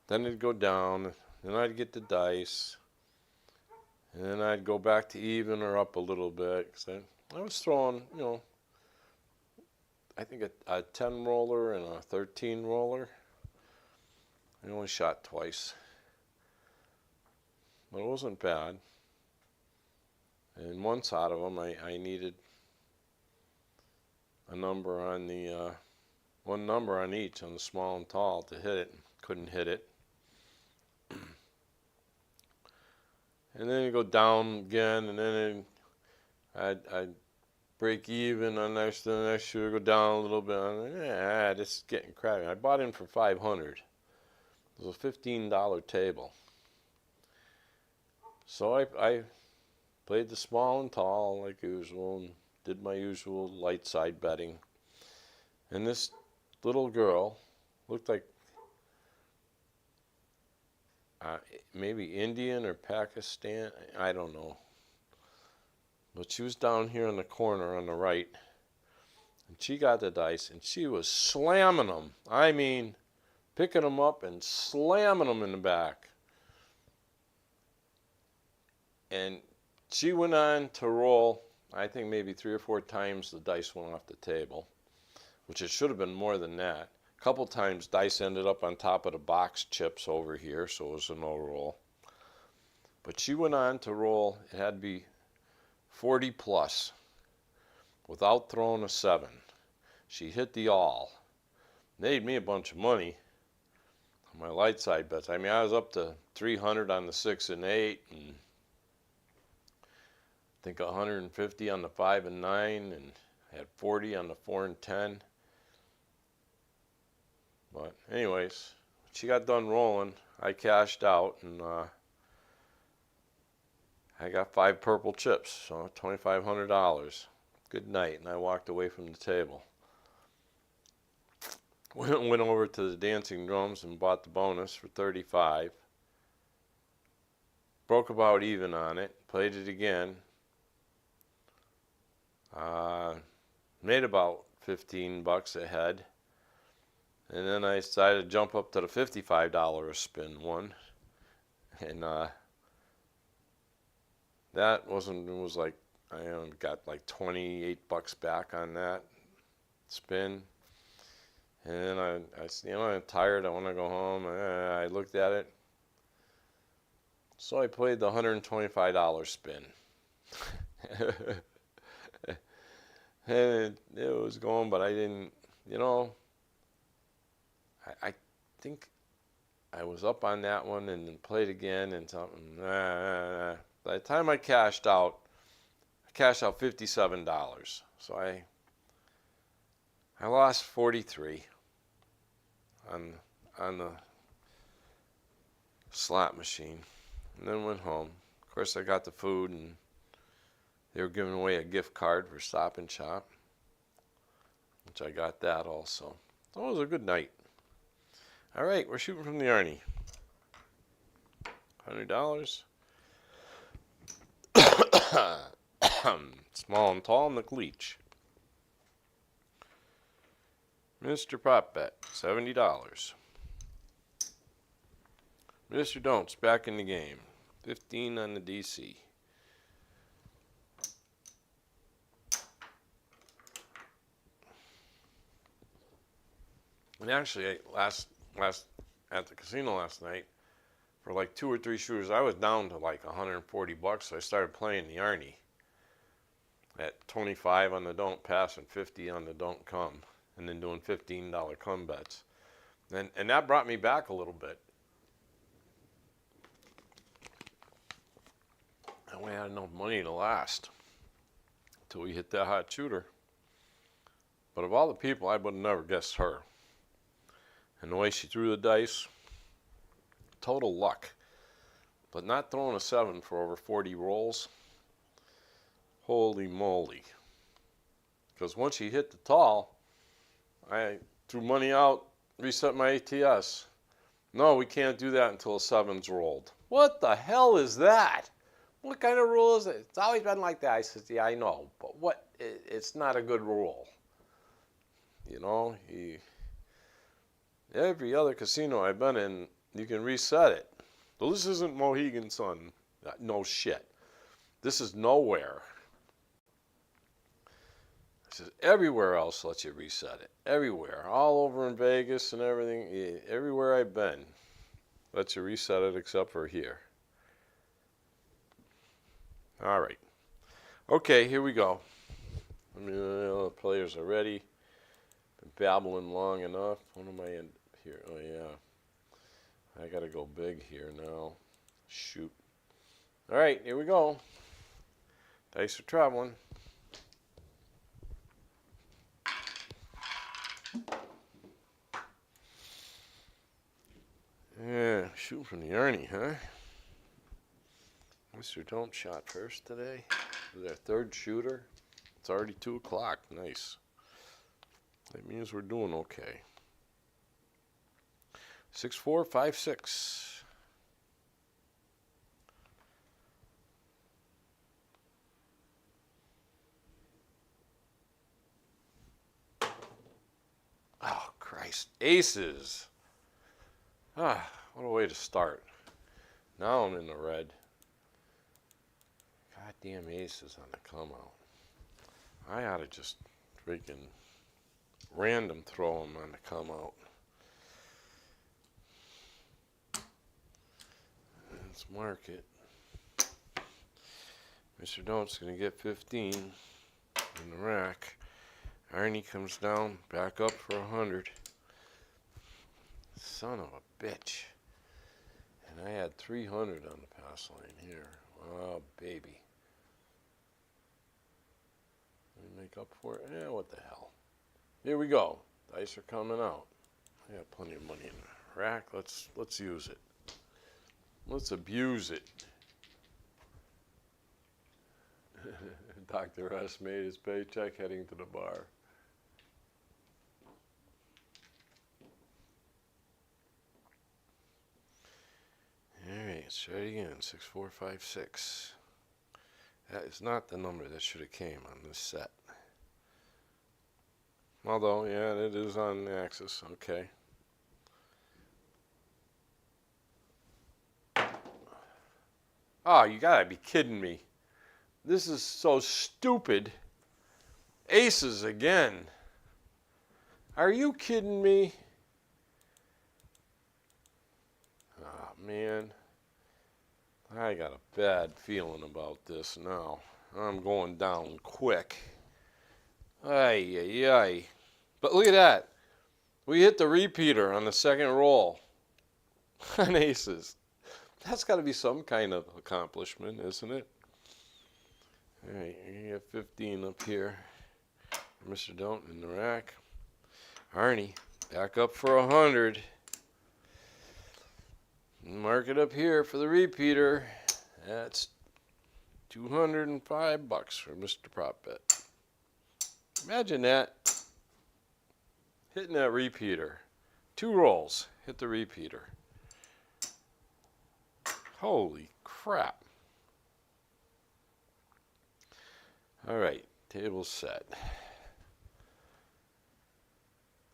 Then it'd go down, then I'd get the dice, and then I'd go back to even or up a little bit. Cause I was throwing, I think a 10 roller and a 13 roller. I only shot twice, but it wasn't bad. And once out of them, I needed a number on the, one number on each, on the small and tall, to hit it. Couldn't hit it. And then you go down again, and then I'd break even on the next year, go down a little bit. This is getting crappy. I bought in for $500. It was a $15 table. So I played the small and tall like usual, and did my usual light side betting. And this little girl looked like maybe Indian or Pakistan, I don't know. But she was down here in the corner on the right, and she got the dice, and she was slamming them. I mean, picking them up and slamming them in the back. And she went on to roll, I think maybe 3 or 4 times the dice went off the table, which it should have been more than that. A couple times dice ended up on top of the box chips over here, so it was a no roll. But she went on to roll, it had to be 40 plus without throwing a 7. She hit the all. Made me a bunch of money on my light side bets. I mean, I was up to 300 on the 6 and 8, and I think 150 on the 5 and 9, and I had 40 on the 4 and 10. But anyways, she got done rolling. I cashed out, and I got 5 purple chips, so $2,500. Good night, and I walked away from the table. Went over to the dancing drums and bought the bonus for $35. Broke about even on it. Played it again. Made about $15 ahead. And then I decided to jump up to the $55 a spin one. And that was like, I got like $28 back on that spin. And then I'm tired, I want to go home. I looked at it. So I played the $125 spin. And it was going, but I didn't, I think I was up on that one and then played again and something. By the time I cashed out $57. So I lost 43 on the slot machine, and then went home. Of course, I got the food, and they were giving away a gift card for Stop and Shop, which I got that also. So it was a good night. All right, we're shooting from the Arnie. $100. Small and tall, and the Gleech. Mr. Prop Bet, $70. Mr. Don't's back in the game. 15 on the DC. And actually, last at the casino last night, for like 2 or 3 shooters. I was down to like 140 bucks, so I started playing the Arnie at 25 on the don't pass and 50 on the don't come, and then doing $15 come bets. And that brought me back a little bit. And we had enough money to last until we hit that hot shooter. But of all the people, I would have never guessed her. And the way she threw the dice, total luck. But not throwing a 7 for over 40 rolls, holy moly. Because once she hit the tall, I threw money out, reset my ATS. No, we can't do that until a 7's rolled. What the hell is that? What kind of rule is it? It's always been like that. I said, yeah, I know, but what? It's not a good rule. You know, every other casino I've been in, you can reset it. Well, this isn't Mohegan Sun. No shit. This is nowhere. This is everywhere else lets you reset it. Everywhere. All over in Vegas and everything. Everywhere I've been lets you reset it except for here. All right. Okay, here we go. I mean, the players are ready. Been babbling long enough. When am I in here? Oh, yeah. I got to go big here now. Shoot. All right, here we go. Dice are traveling. Yeah, shooting from the Arnie, huh? Mr. Don't shot first today. This is our third shooter. It's already 2 o'clock. Nice. That means we're doing okay. 6, 4, 5, 6. Oh, Christ. Aces. Ah, what a way to start. Now I'm in the red. Goddamn aces on the come out. I ought to just freaking random throw them on the come out. Let's mark it. Mr. Don't's going to get 15 in the rack. Arnie comes down, back up for 100. Son of a bitch. And I had 300 on the pass line here. Oh, baby. Let me make up for it. Yeah, what the hell. Here we go. Dice are coming out. I got plenty of money in the rack. Let's use it. Let's abuse it. Dr. S made his paycheck heading to the bar. Alright, let's try it again. 6, 4, 5, 6. That is not the number that should have came on this set. Although, yeah, it is on the axis. Okay. Oh, you gotta be kidding me. This is so stupid. Aces again. Are you kidding me? Oh, man. I got a bad feeling about this now. I'm going down quick. Ay, ay, ay. But look at that. We hit the repeater on the second roll on aces. That's got to be some kind of accomplishment, isn't it? All right, you have 15 up here. Mr. Don't in the rack. Arnie, back up for 100. Mark it up here for the repeater. That's 205 bucks for Mr. Prop Bet. Imagine that. Hitting that repeater. 2 rolls. Hit the repeater. Holy crap. All right, table set.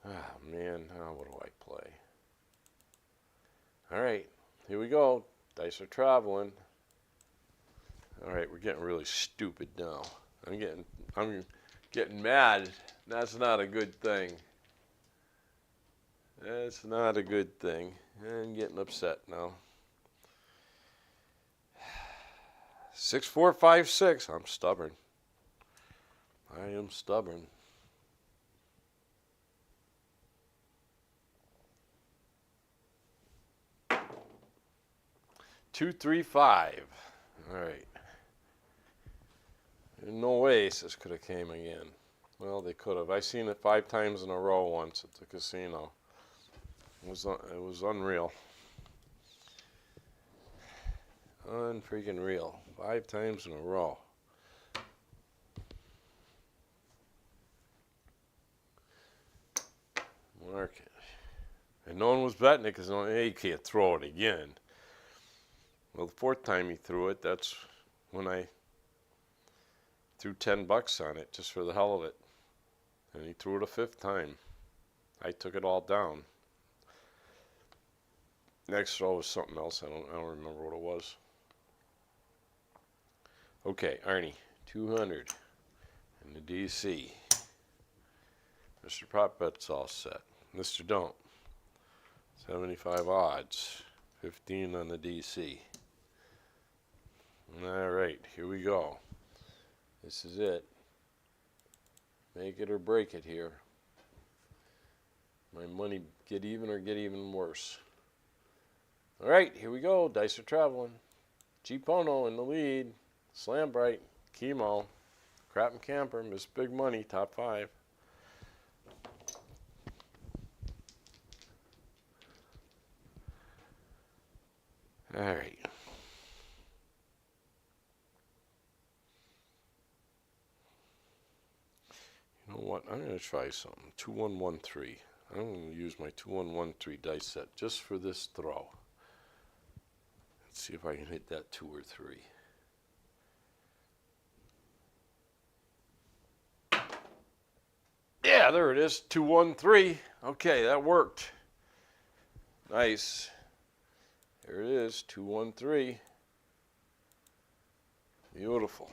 Ah, man, now what do I play? All right, here we go. Dice are traveling. All right, we're getting really stupid now. I'm getting mad. That's not a good thing. That's not a good thing. I'm getting upset now. 6456. I'm stubborn. I am stubborn. Two, 3, 5. All right. There's no way Aces could have came again. Well, they could have. I seen it 5 times in a row once at the casino. It was unreal. Unfreaking real. 5 times in a row. Mark it. And no one was betting it because hey, you can't throw it again. Well, the 4th time he threw it, that's when I threw $10 on it just for the hell of it. And he threw it a 5th time. I took it all down. Next throw was something else. I don't remember what it was. Okay, Arnie, 200 in the DC. Mr. Prop Bet's all set. Mr. Don't, 75 odds, 15 on the DC. All right, here we go. This is it. Make it or break it here. My money get even or get even worse. All right, here we go. Dice are traveling. G-Pono in the lead. Slam Bright, Chemo, Crap and Camper, Miss Big Money, top 5. All right. You know what? I'm going to try something. 2113. I'm going to use my 2113 dice set just for this throw. Let's see if I can hit that 2 or 3. Yeah, there it is. 213. Okay, that worked. Nice. There it is. 213. Beautiful.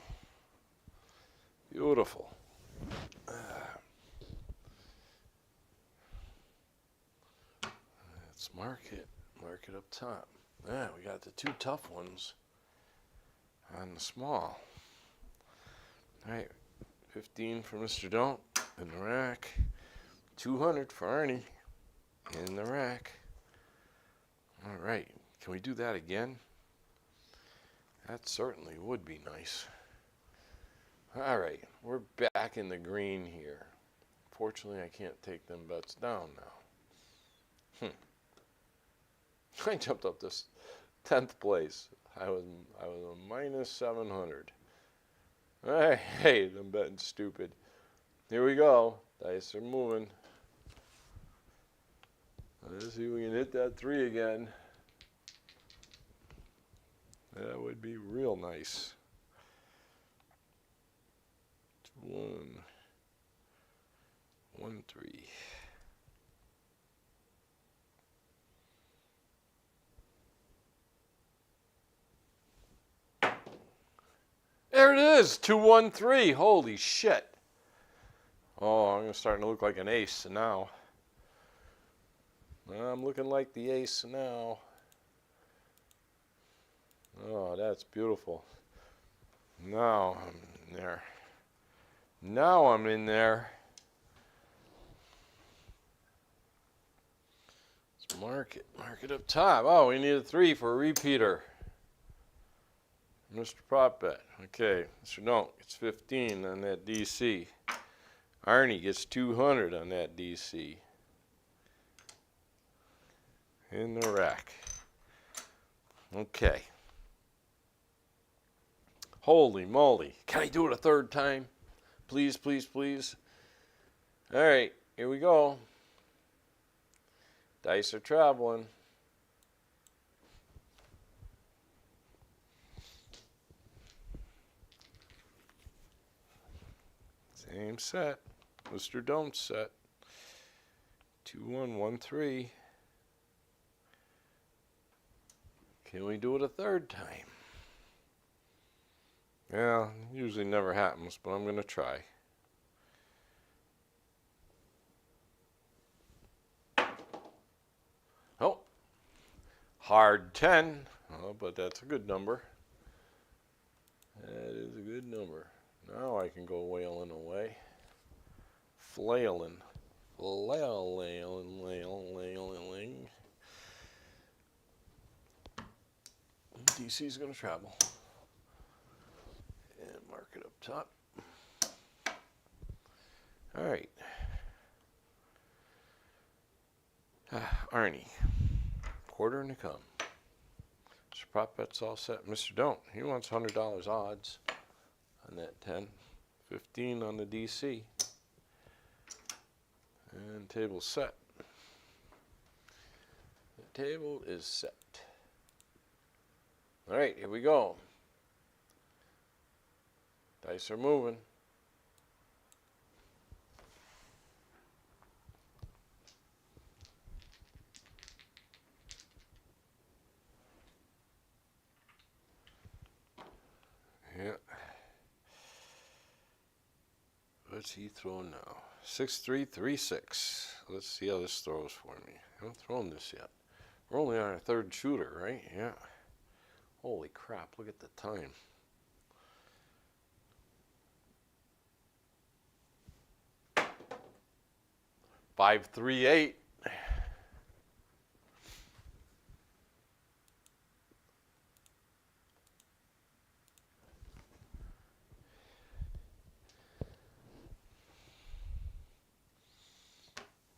Beautiful. Let's mark it. Mark it up top. Yeah, we got the 2 tough ones on the small. All right. 15 for Mr. Don't in the rack. 200 for Arnie in the rack. All right. Can we do that again? That certainly would be nice. All right. We're back in the green here. Fortunately, I can't take them bets down now. I jumped up to 10th place. I was a minus 700. Hey, I'm betting stupid. Here we go. Dice are moving. Let's see if we can hit that 3 again. That would be real nice. 1, 1, 3. There it is, 213. Holy shit. Oh, I'm starting to look like an ace now. I'm looking like the ace now. Oh, that's beautiful. Now I'm in there. Now I'm in there. Let's mark it. Mark it up top. Oh, we need a 3 for a repeater. Mr. Prop Bet. Okay, Mr. Don't gets 15 on that DC. Arnie gets 200 on that DC. In the rack. Okay. Holy moly. Can I do it a 3rd time? Please, please, please. All right, here we go. Dice are traveling. Same set. Mr. Don't set. 2113. Can we do it a 3rd time? Yeah, usually never happens, but I'm going to try. Oh, hard 10. Oh, but that's a good number. That is a good number. Now I can go wailing away. Flailing. Flailing. DC's going to travel. And mark it up top. All right. Arnie. Quarter and a come. Mr. Prop bet's all set. Mr. Don't. He wants $100 odds on that 10. 15 on the DC. And table's set. The table is set. All right, here we go. Dice are moving. Yeah. What's he throwing now? 6-3-3-6. Let's see how this throws for me. I haven't thrown this yet. We're only on our third shooter, right? Yeah. Holy crap, look at the time. Five, 3, 8.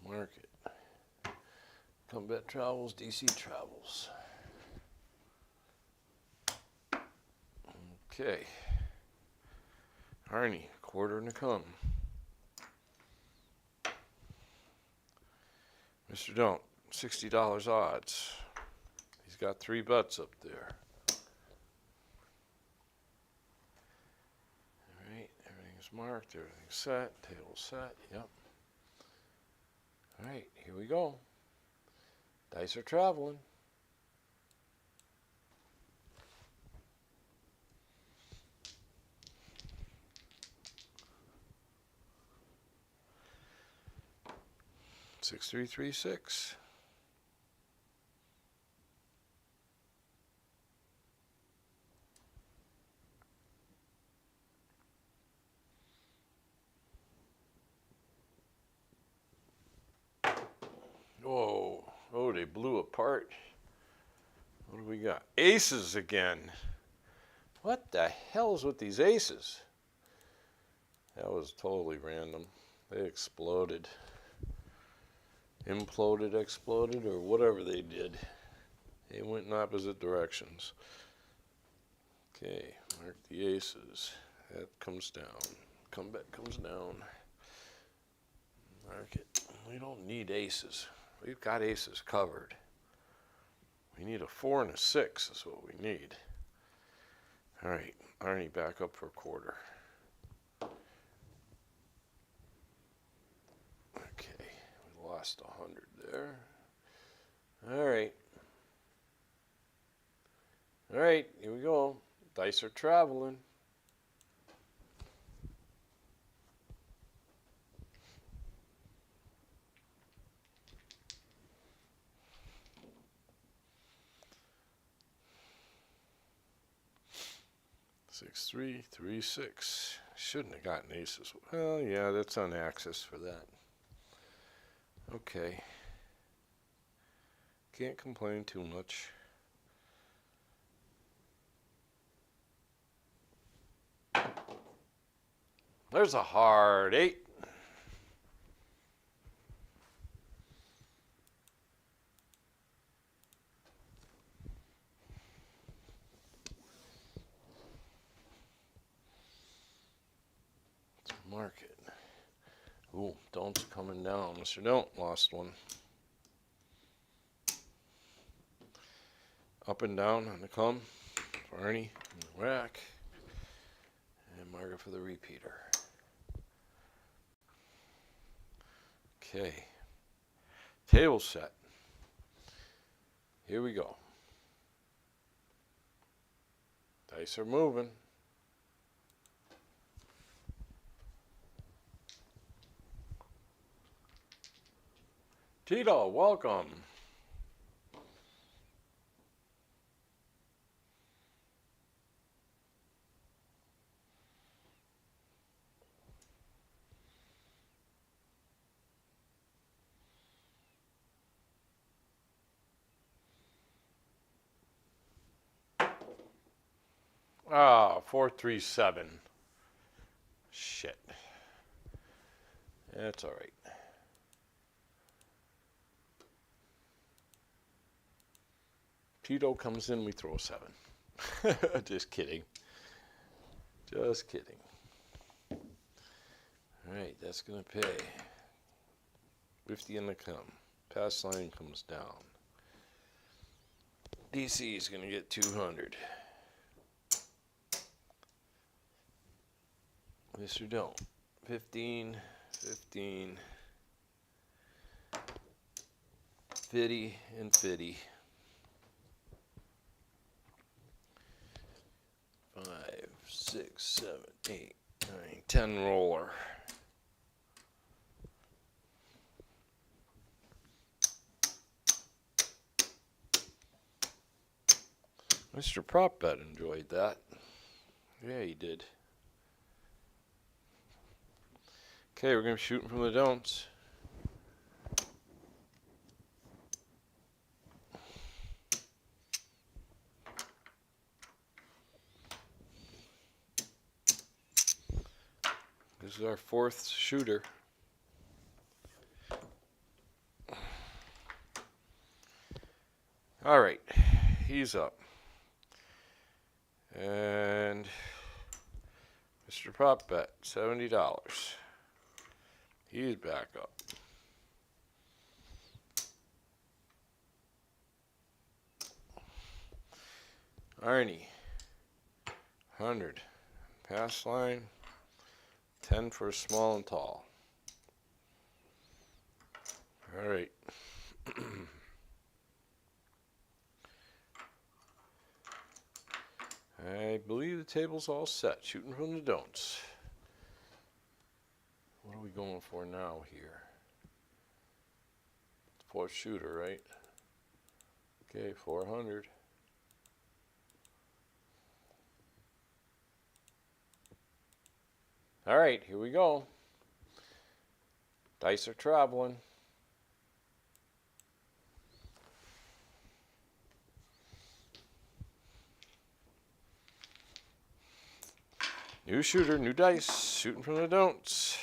Mark it. Combat travels, DC travels. Okay. Arnie, quarter and a come. Mr. Don't, $60 odds. He's got 3 bets up there. All right, everything's marked, everything's set, table set, yep. All right, here we go. Dice are traveling. Six, 3, 3, 6. Whoa. Oh, they blew apart. What do we got? Aces again. What the hell's with these aces? That was totally random. They exploded. Imploded, exploded, or whatever they did. They went in opposite directions. Okay, mark the aces. That comes down. Comeback comes down. Mark it. We don't need aces. We've got aces covered. We need a 4 and a 6 is what we need. All right, Arnie back up for a quarter. Okay, we lost 100 there. All right. All right, here we go. Dice are traveling. Six, 3, 3, 6. Shouldn't have gotten aces. Well, yeah, that's on axis for that. Okay. Can't complain too much. There's a hard 8. Let's mark it. Ooh, Don't's coming down. Mr. Don't lost one. Up and down on the come for Ernie in the rack. And mark it for the repeater. Okay. Table set. Here we go. Dice are moving. Tito, welcome. Ah, 437. Shit. That's all right. Tito comes in, we throw a 7. Just kidding. Just kidding. All right, that's going to pay. 50 in the come. Pass line comes down. DC is going to get 200. Mr. Don't. 15, 15, 50, and 50. 5, 6, 7, 8, 9, 10 roller. Mr. Prop Bet enjoyed that. Yeah, he did. Okay, we're going to be shooting from the don'ts. This is our 4th shooter. All right, he's up. And Mr. Prop Bet, $70. He's back up. Arnie, 100. Pass line, 10 for small and tall. All right. I believe the table's all set. Shooting from the don'ts. What are we going for now here? 4th shooter, right? Okay, 400. All right, here we go. Dice are traveling. New shooter, new dice, shooting from the don'ts.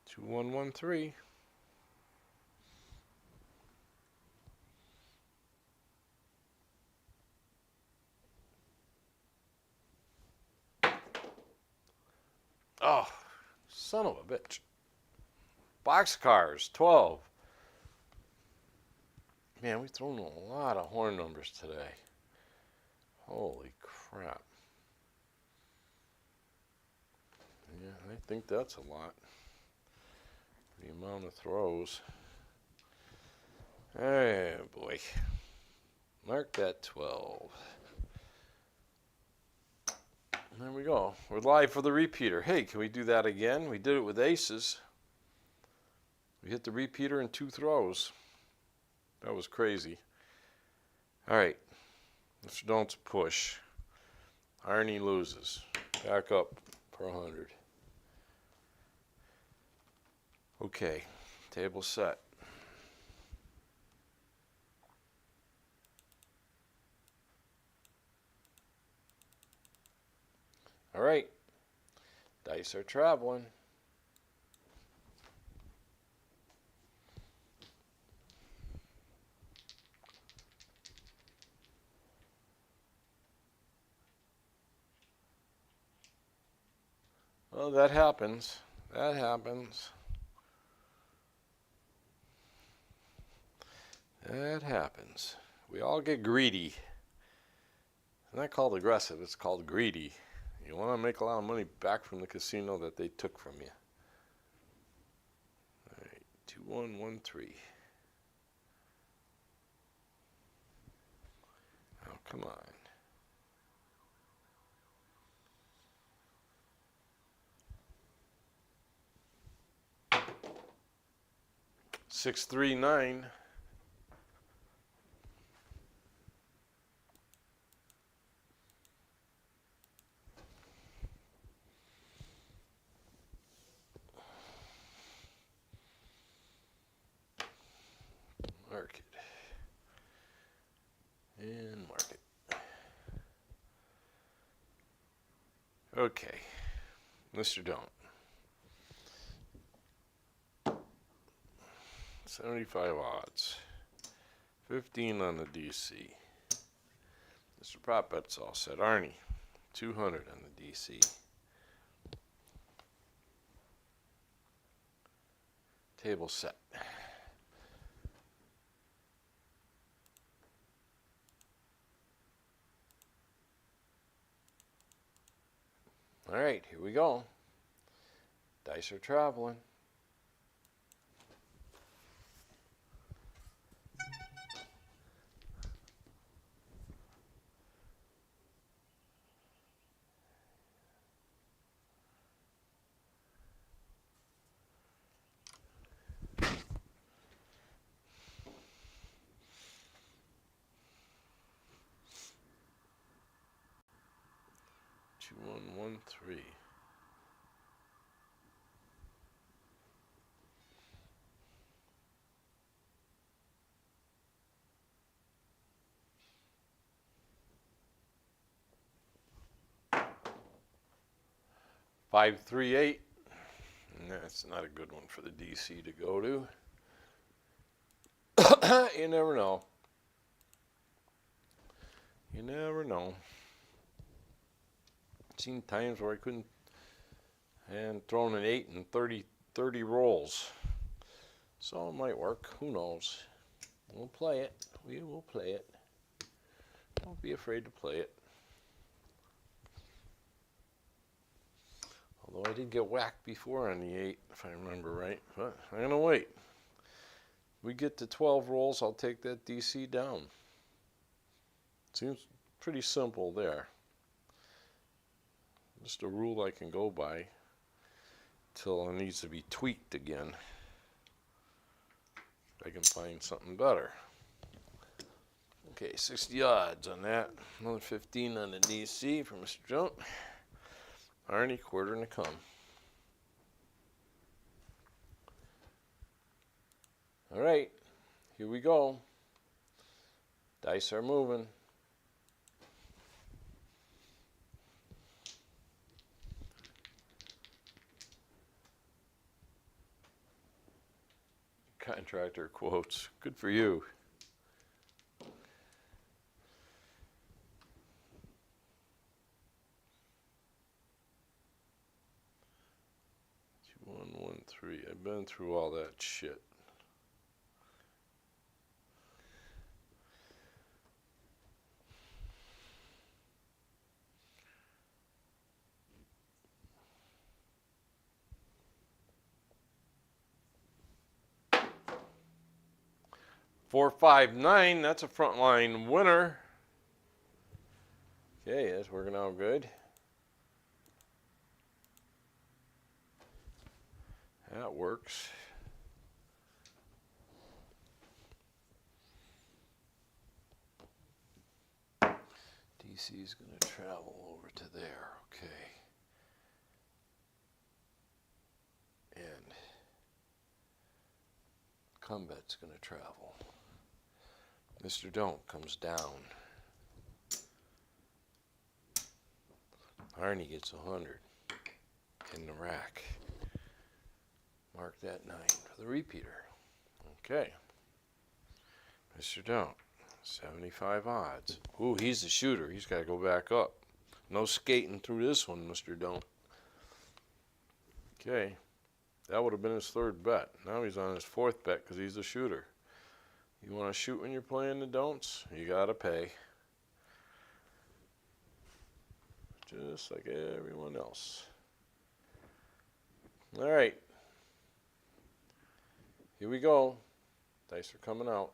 Two, 1, 1, 3. Oh, son of a bitch. Boxcars, 12. Man, we've thrown a lot of horn numbers today. Holy crap. Yeah, I think that's a lot. The amount of throws. Oh boy. Mark that 12. There we go. We're live for the repeater. Hey, can we do that again? We did it with aces. We hit the repeater in 2 throws. That was crazy. All right. Mr. Don't push. Arnie loses. Back up for 100. Okay. Table set. All right. Dice are traveling. Well, that happens. That happens. That happens. We all get greedy. It's not called aggressive, it's called greedy. You want to make a lot of money back from the casino that they took from you. All right, 2, 1, 1, 3. Oh, come on. Six, 3, 9. Okay, Mr. Don't. 75 odds. 15 on the DC. Mr. Prop Bet's all set. Arnie, 200 on the DC. Table set. All right, here we go. Dice are traveling. Two, 1, 1, 3. Five, 3, 8. And that's not a good one for the DC to go to. You never know. You never know. I've seen times where I couldn't and thrown an 8 and 30 rolls. So it might work. Who knows? We'll play it. We will play it. Don't be afraid to play it. Although I did get whacked before on the 8, if I remember right. But I'm going to wait. We get to 12 rolls, I'll take that DC down. Seems pretty simple there. Just a rule I can go by till it needs to be tweaked again. I can find something better. Okay, 60 odds on that. Another 15 on the DC for Mr. Jump. Arnie, quarter and a come. All right, here we go. Dice are moving. Contractor quotes. Good for you. Two, 1, 1, 3. I've been through all that shit. Four, 5, 9. That's a frontline winner. Okay, that's working out good. That works. DC is going to travel over to there. Okay. And Combat's going to travel. Mr. Don't comes down. Arnie gets 100 in the rack. Mark that 9 for the repeater. Okay. Mr. Don't, 75 odds. Ooh, he's the shooter. He's got to go back up. No skating through this one, Mr. Don't. Okay. That would have been his third bet. Now he's on his fourth bet because he's the shooter. You want to shoot when you're playing the don'ts? You got to pay. Just like everyone else. All right. Here we go. Dice are coming out.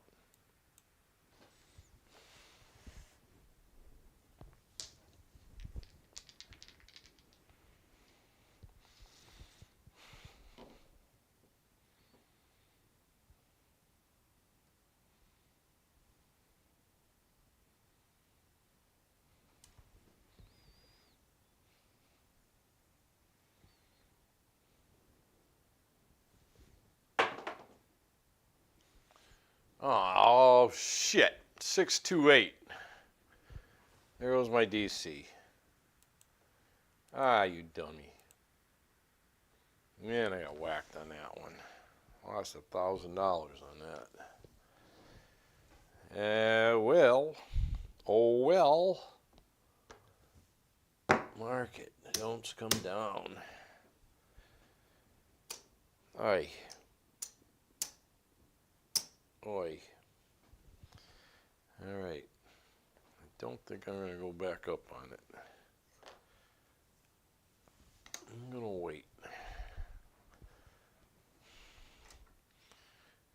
Oh, shit. 628. There goes my DC. Ah, you dummy. Man, I got whacked on that one. Lost $1,000 on that. Well, oh well. Market, don't come down. Oi. Oi. All right. I don't think I'm going to go back up on it. I'm going to wait.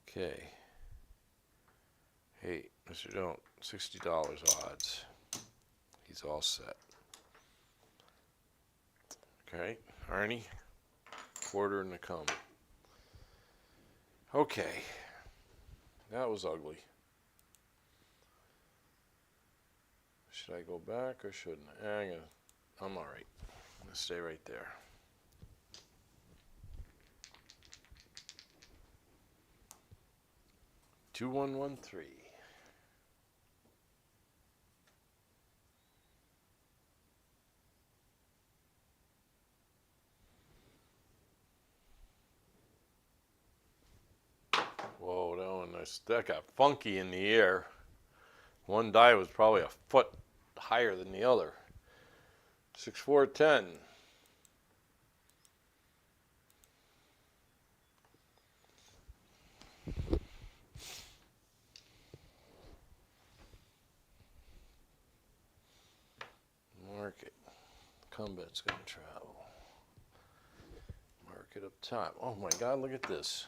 Okay. Hey, Mr. Don't, $60 odds. He's all set. Okay, Arnie, quarter and a come. Okay, that was ugly. Should I go back or shouldn't I? I'm all right. I'm gonna stay right there. Two, 1, 1, 3. Whoa, that got funky in the air. One die was probably a foot higher than the other. 6, 4, 10. Market. Combat's gonna travel. Market up top. Oh my God, look at this.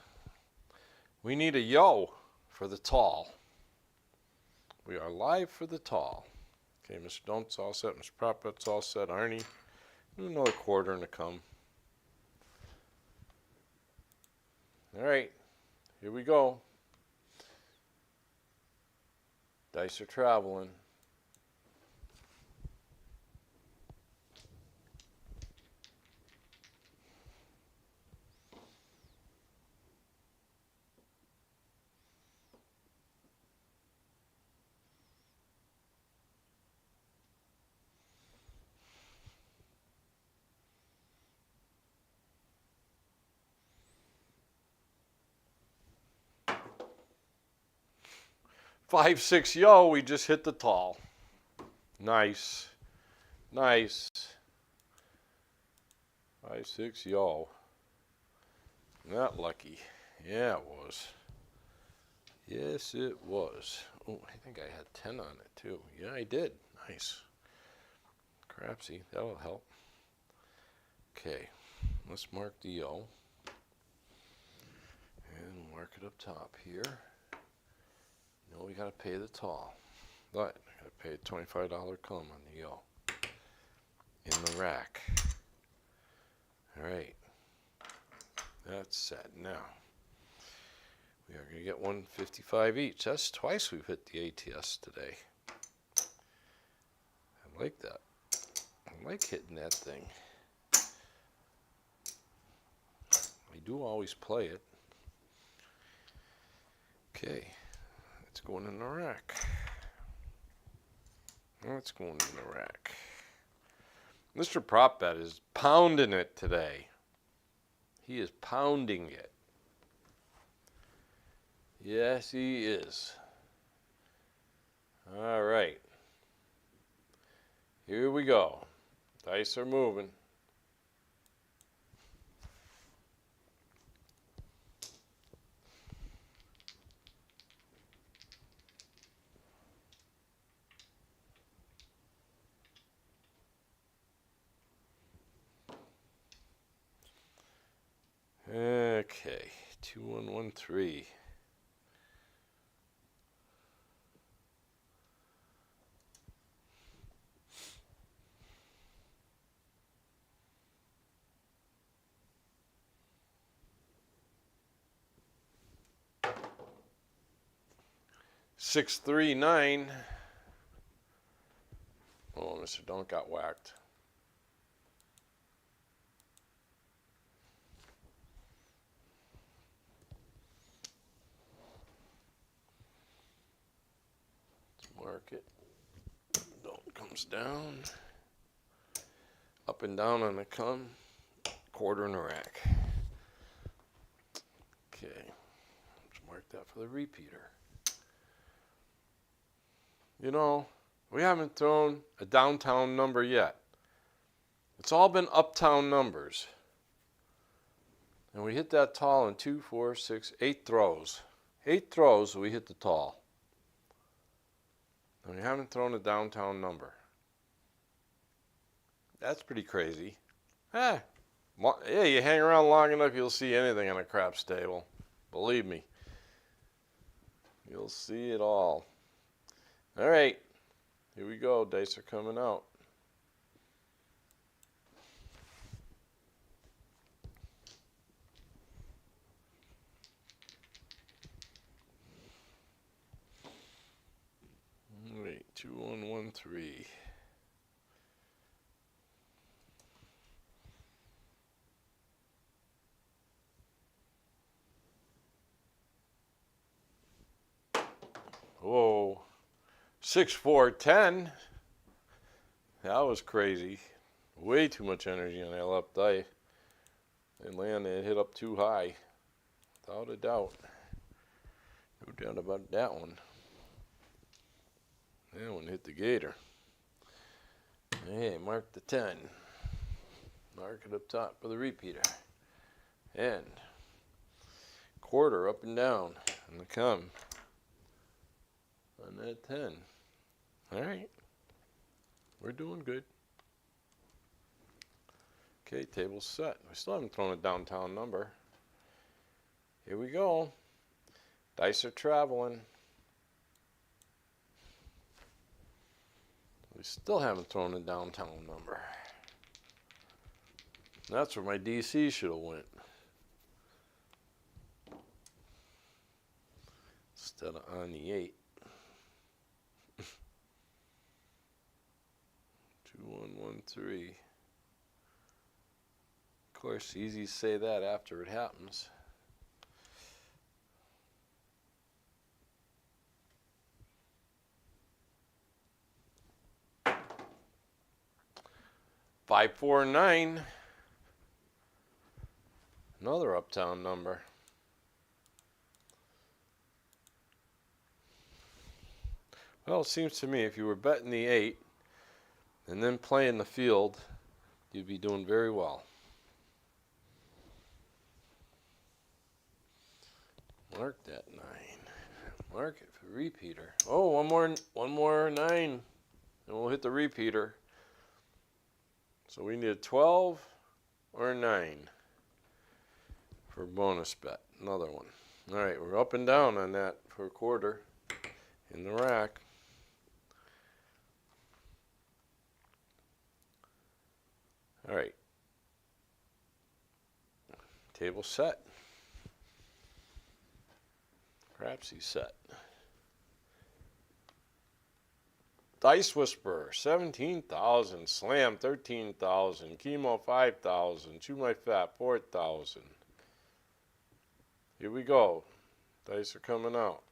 We need a yo for the tall. We are live for the tall. Okay, Mr. Don't's all set. Mr. Prop Bet's all set. Arnie, do another quarter and a come. All right, here we go. Dice are traveling. Five, 6, yo, we just hit the tall. Nice. Nice. 5, 6, yo. Not lucky. Yeah, it was. Yes, it was. Oh, I think I had 10 on it too. Yeah, I did. Nice. Crapsee, that'll help. Okay, let's mark the yo. And mark it up top here. No, we gotta pay the tall. But I gotta pay a $25 come on the yo. In the rack. Alright. That's set. Now we are gonna get 155 each. That's twice we've hit the ATS today. I like that. I like hitting that thing. I do always play it. Okay. It's going in the rack. It's going in the rack. Mr. Prop Bet is pounding it today. He is pounding it. Yes, he is. All right. Here we go. Dice are moving. Okay, 2, 1, 1, 3. Six, 3, 9. Oh, Mr. Don't got whacked. Let's mark it. Don't comes down. Up and down on the come, quarter in the rack. Okay, let's mark that for the repeater. You know, we haven't thrown a downtown number yet. It's all been uptown numbers. And we hit that tall in 2, 4, 6, 8 throws. 8 throws, we hit the tall. And we haven't thrown a downtown number. That's pretty crazy. Yeah, you hang around long enough, you'll see anything on a craps table. Believe me. You'll see it all. All right, here we go. Dice are coming out. Wait, 2, 1, 1, 3. Whoa, 6, 4, 10. That was crazy. Way too much energy on that left die. And it hit up too high. Without a doubt. No doubt about that one. That one hit the gator. Hey, mark the 10. Mark it up top for the repeater. And quarter up and down on the come on that 10. All right. We're doing good. Okay, table's set. We still haven't thrown a downtown number. Here we go. Dice are traveling. We still haven't thrown a downtown number. That's where my DC should have went. Instead of on the 8. 2, 1, 1, 3. Of course, easy to say that after it happens. Five, 4, 9. Another uptown number. Well, it seems to me if you were betting the 8 and then playing the field, you'd be doing very well. Mark that 9. Mark it for repeater. Oh, one more 9, and we'll hit the repeater. So we need a 12 or a 9 for bonus bet. Another one. All right, we're up and down on that for a quarter in the rack. All right. Table set. Crapsee set. Dice Whisperer, 17,000. Slam, 13,000. Chemo, 5,000. Chew My Fat, 4,000. Here we go. Dice are coming out.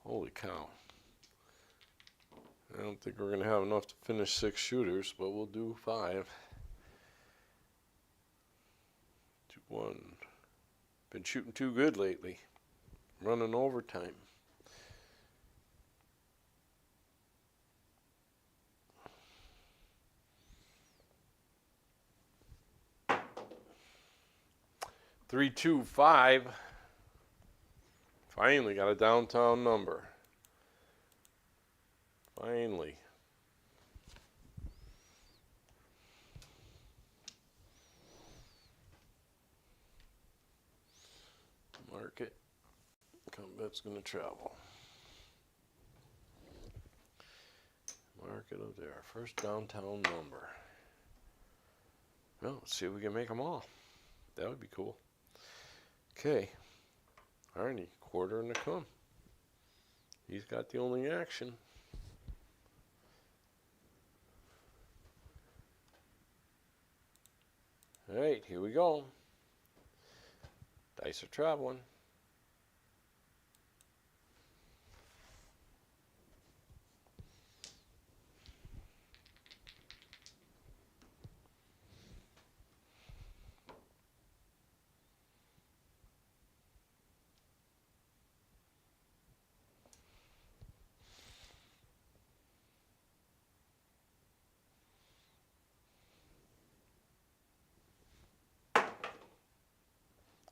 Holy cow. I don't think we're going to have enough to finish 6 shooters, but we'll do 5. 2, 1. Been shooting too good lately. Running overtime. Three, 2, 5. Finally got a downtown number. Finally. Mark it. Combat's going to travel. Mark it up there. First downtown number. Well, let's see if we can make them all. That would be cool. Okay. Arnie, quarter in the come. He's got the only action. All right, here we go. Dice are traveling.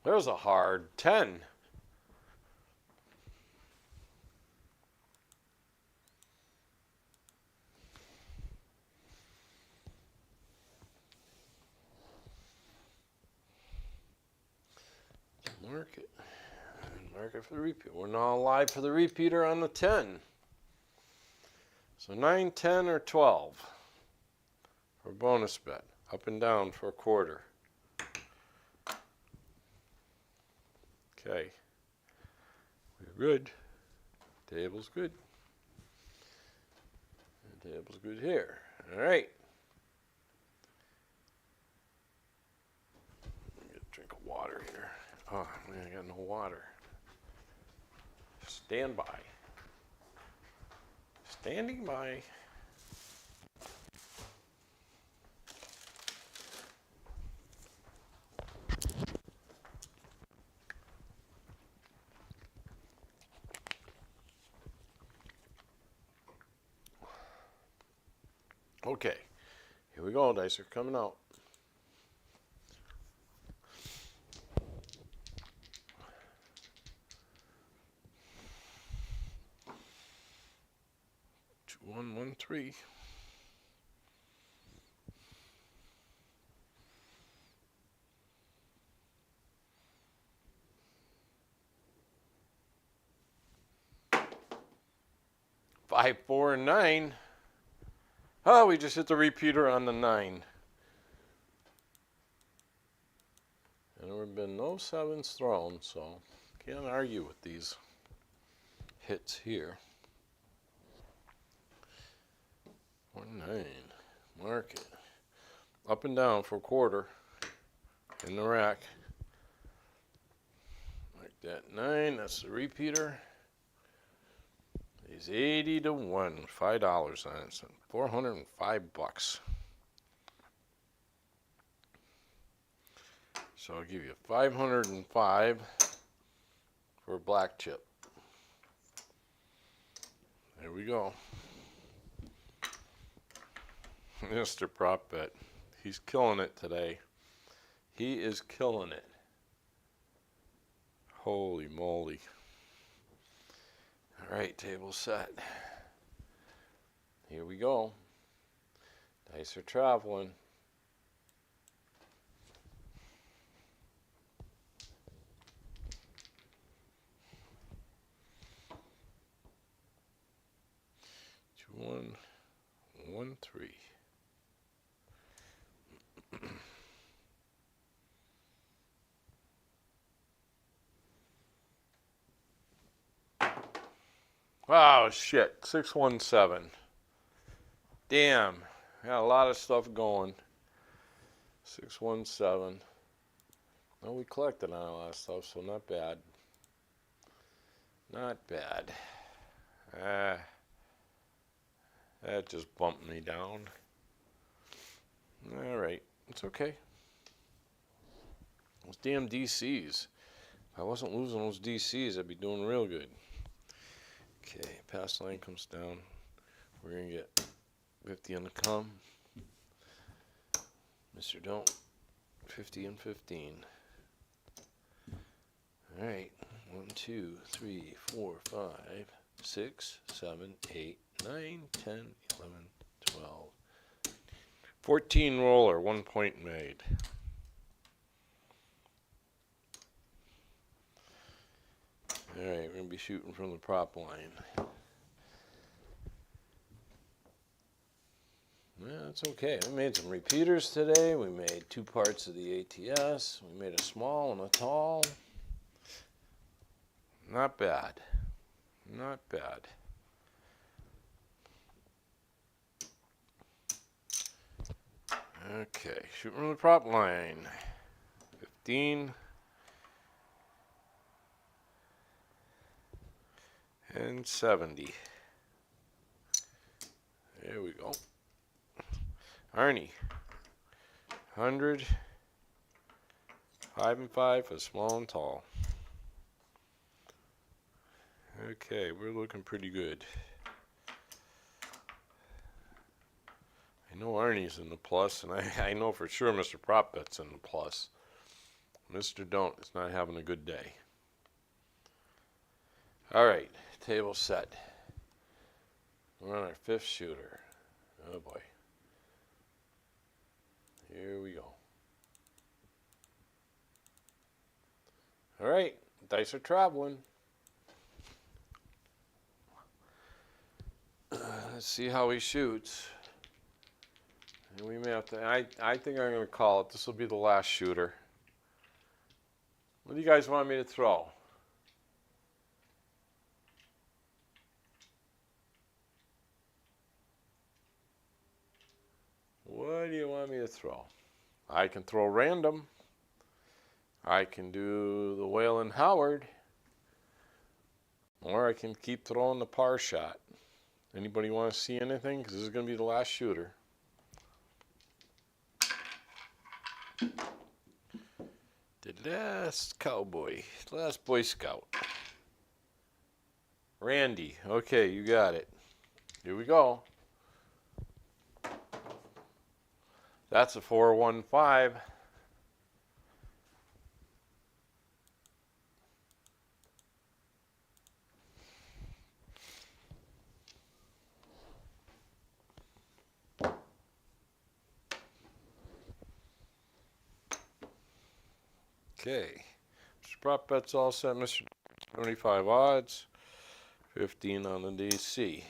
There's a hard 10. Mark it. And mark it for the repeat. We're now live for the repeater on the 10. So 9, 10, or 12 for bonus bet. Up and down for a quarter. Okay. We're good. Table's good. The table's good here. All right. Get a drink of water here. Oh, man, I got no water. Stand by. Standing by. Okay, here we go. Dice are coming out. Two, 1, 1, 3. Five, 4, and 9. Oh, we just hit the repeater on the 9. And there have been no 7s thrown, so can't argue with these hits here. 4, 9. Mark it. Up and down for a quarter in the rack. Like that 9, that's the repeater. He's 80 to 1, $5 on it, so $405. So I'll give you 505 for a black chip. There we go. Mr. Prop Bet. He's killing it today. He is killing it. Holy moly. All right, table set. Here we go. Dice are traveling. Two, 1, 1, 3. Oh, shit. 617. Damn. Got a lot of stuff going. 617. Well, we collected on a lot of stuff, so not bad. Not bad. That just bumped me down. All right. It's okay. Those damn DCs. If I wasn't losing those DCs, I'd be doing real good. Okay, pass line comes down. We're going to get 50 on the come. Mr. Don't. 50 and 15. All right. 1, 2, 3, 4, 5, 6, 7, 8, 9, 10, 11, 12. 14 roller, 1 point made. All right, we're going to be shooting from the prop line. Yeah, that's okay. We made some repeaters today. We made 2 parts of the ATS. We made a small and a tall. Not bad. Not bad. Okay, shooting from the prop line. 15. And 70. There we go. Arnie. 100. 5 and 5 for small and tall. Okay, we're looking pretty good. I know Arnie's in the plus, and I know for sure Mr. Prop Bet's in the plus. Mr. Don't is not having a good day. All right, table set. We're on our 5th shooter. Oh boy. Here we go. All right, dice are traveling. Let's see how he shoots. And we may have to, I think I'm going to call it. This will be the last shooter. What do you guys want me to throw? What do you want me to throw? I can throw random. I can do the Waylon Howard. Or I can keep throwing the par shot. Anybody want to see anything? Because this is going to be the last shooter. The last cowboy. Last Boy Scout. Randy. Okay, you got it. Here we go. That's a 415. Okay. Mr. Prop Bet's all set, Mr. 25 odds. 15 on the DC.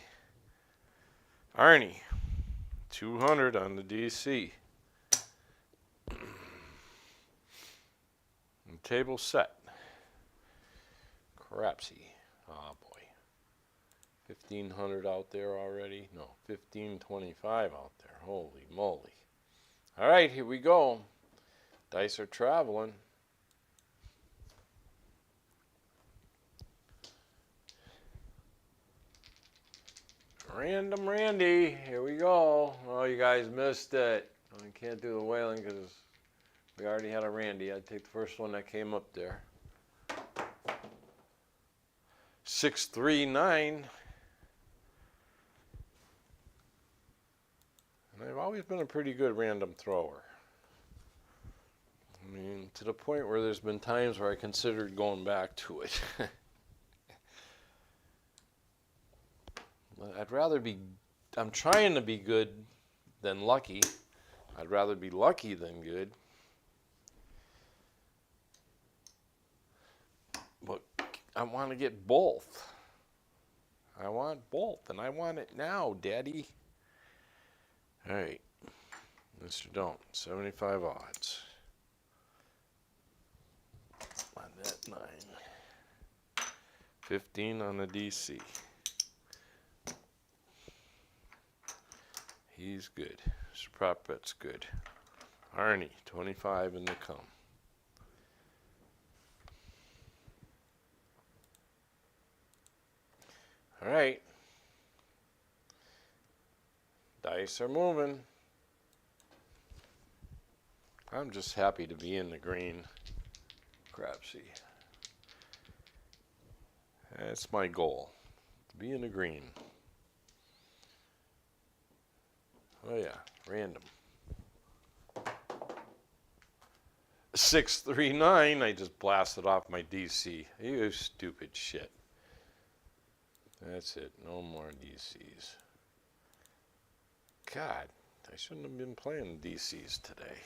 Arnie. 200 on the DC. And table set. Crapsee. Oh boy. 1500 out there already. No, 1525 out there. Holy moly. All right, here we go. Dice are traveling. Random Randy, here we go. Oh, you guys missed it. I can't do the whaling because we already had a Randy. I'd take the first one that came up there. 639. And I've always been a pretty good random thrower. I mean, to the point where there's been times where I considered going back to it. I'd rather be, I'm trying to be good than lucky. I'd rather be lucky than good. But I want to get both. I want both, and I want it now, Daddy. All right, Mr. Don't, 75 odds. On that 9. 15 on the DC. He's good. Mr. Prop Bet's good. Arnie, 25 in the come. All right. Dice are moving. I'm just happy to be in the green. Crapsee. That's my goal. To be in the green. Oh yeah, random. 639, I just blasted off my DC. You stupid shit. That's it, no more DCs. God, I shouldn't have been playing DCs today.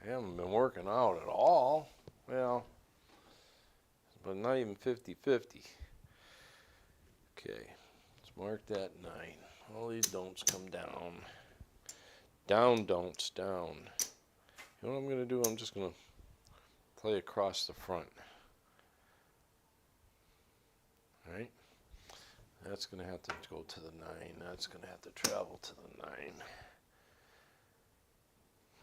I haven't been working out at all. Well, but not even 50-50. Okay, let's mark that 9. All these don'ts come down. Down don'ts, down. You know what I'm going to do? I'm just going to play across the front. Alright? That's going to have to go to the 9. That's going to have to travel to the 9.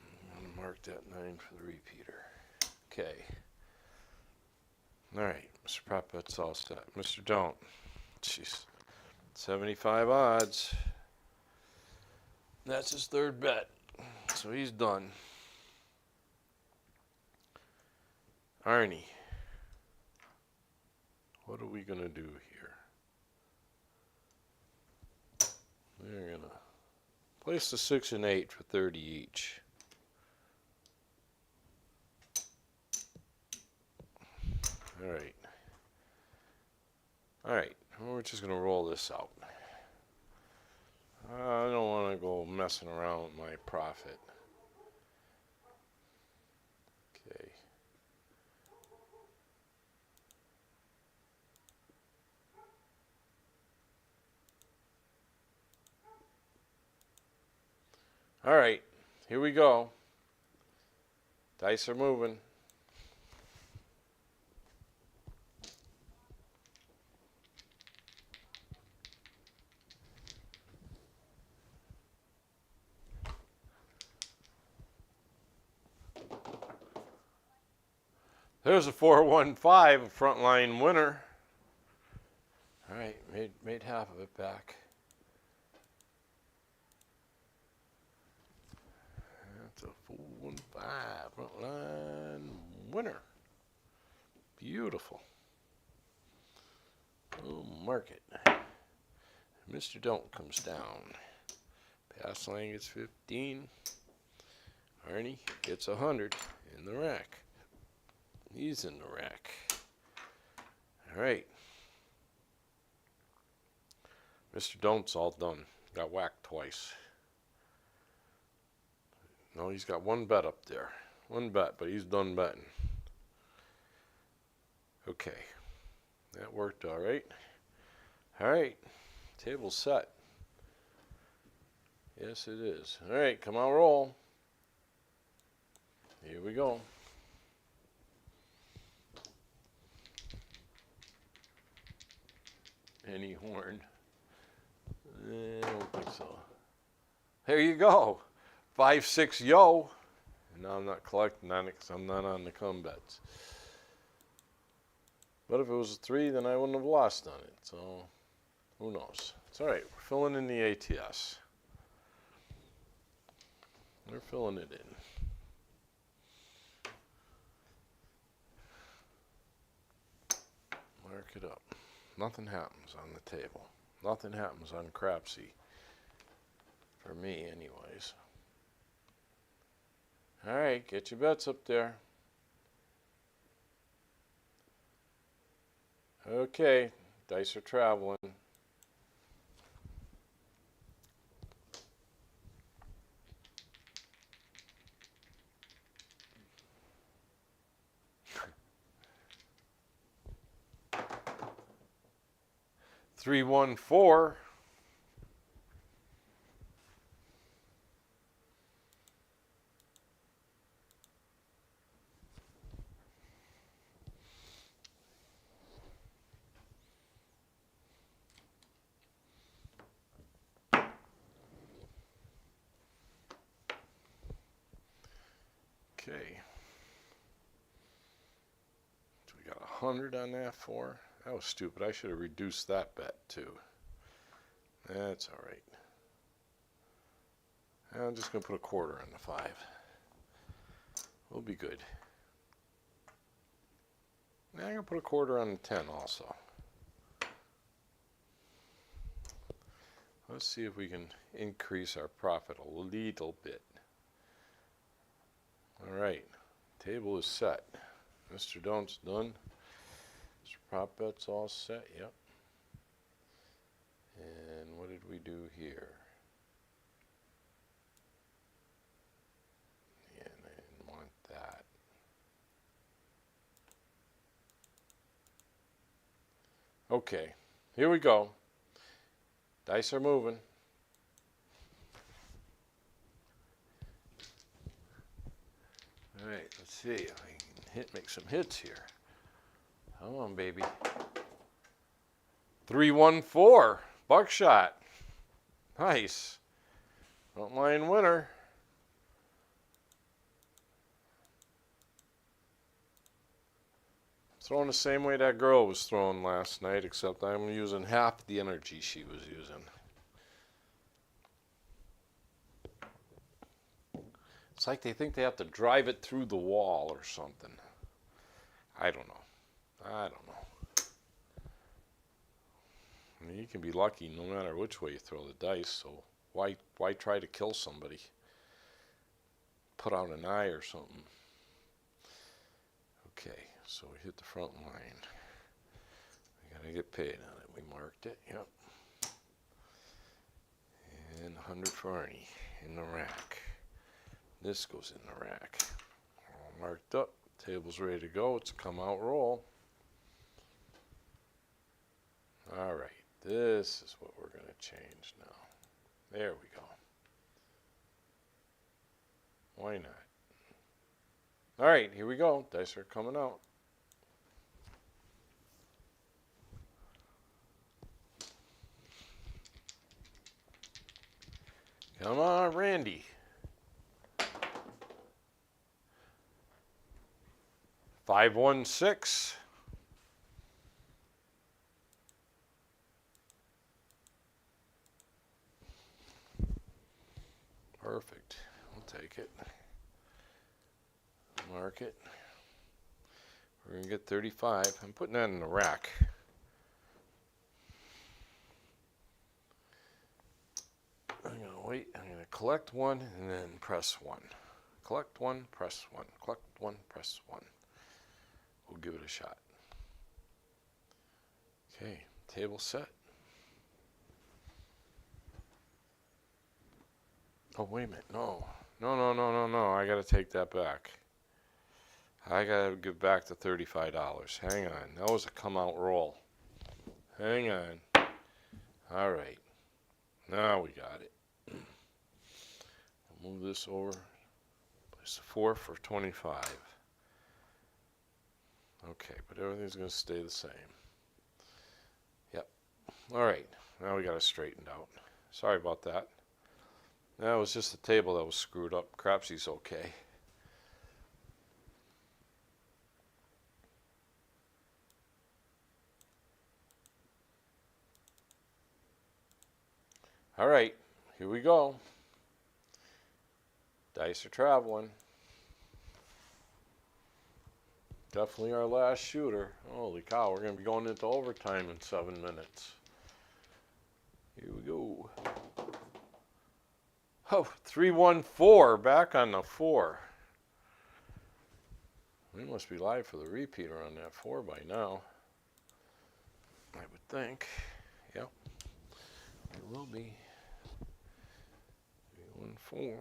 I'm going to mark that 9 for the repeater. Okay. Alright, Mr. Prop Bet's all set. Mr. Don't. Jeez. 75 odds. That's his third bet. So he's done. Arnie. What are we going to do here? We're going to place the 6 and 8 for 30 each. Alright. Alright, we're just going to roll this out. I don't want to go messing around with my profit. Okay. Alright, here we go. Dice are moving. There's a 415, a frontline winner. All right, made half of it back. That's a 415, frontline winner. Beautiful. Oh, market. Mr. Don't comes down. Pass line gets 15. Arnie gets 100 in the rack. He's in the rack. All right. Mr. Don't's all done. Got whacked twice. No, he's got one bet up there. One bet, but he's done betting. Okay. That worked all right. All right. Table's set. Yes, it is. All right, come on, roll. Here we go. Any horn? I don't think so. There you go. 5-6 yo. Now I'm not collecting on it because I'm not on the come bets. But if it was a 3, then I wouldn't have lost on it. So who knows? It's all right. We're filling in the ATS. We're filling it in. Mark it up. Nothing happens on the table. Nothing happens on crapsee. For me, anyways. All right, get your bets up there. Okay, dice are traveling. Three, 1, 4. Okay. So we got 100 on that 4. That was stupid. I should have reduced that bet too. That's all right. I'm just going to put a quarter on the 5. We'll be good. Now I'm going to put a quarter on the 10 also. Let's see if we can increase our profit a little bit. All right. Table is set. Mr. Don't's done. Mr. Prop Bet's all set. Yep. And what did we do here? Yeah, I didn't want that. Okay, here we go. Dice are moving. All right, let's see if I can make some hits here. Come on, baby. 3, 1, 4. Buckshot. Nice. Frontline winner. Throwing the same way that girl was throwing last night, except I'm using half the energy she was using. It's like they think they have to drive it through the wall or something. I don't know. I don't know. I mean, you can be lucky no matter which way you throw the dice, so why try to kill somebody? Put out an eye or something. Okay, So we hit the front line. We gotta get paid on it. We marked it, yep. And 100 for Arnie in the rack. This goes in the rack. All marked up. Table's ready to go. It's a come out roll. Alright, this is what we're gonna change now. There we go. Why not? Alright, here we go. Dice are coming out. Come on, Randy. 516. Perfect. We'll take it. Mark it. We're going to get 35. I'm putting that in the rack. I'm going to wait. I'm going to collect one and then press one. Collect one, press one. Collect one, press one. We'll give it a shot. Okay, table set. Oh, wait a minute. No. No. I got to take that back. I got to give back the $35. Hang on. That was a come out roll. Hang on. All right. Now we got it. I'll move this over. Place 4 for 25. Okay, but everything's going to stay the same. Yep. All right. Now we got it straightened out. Sorry about that. That was just the table that was screwed up. Crapsee's okay. All right, here we go. Dice are traveling. Definitely our last shooter. Holy cow, we're going to be going into overtime in 7 minutes. Here we go. Oh, 314, back on the 4. We must be live for the repeater on that 4 by now. I would think. Yep, it will be. 314.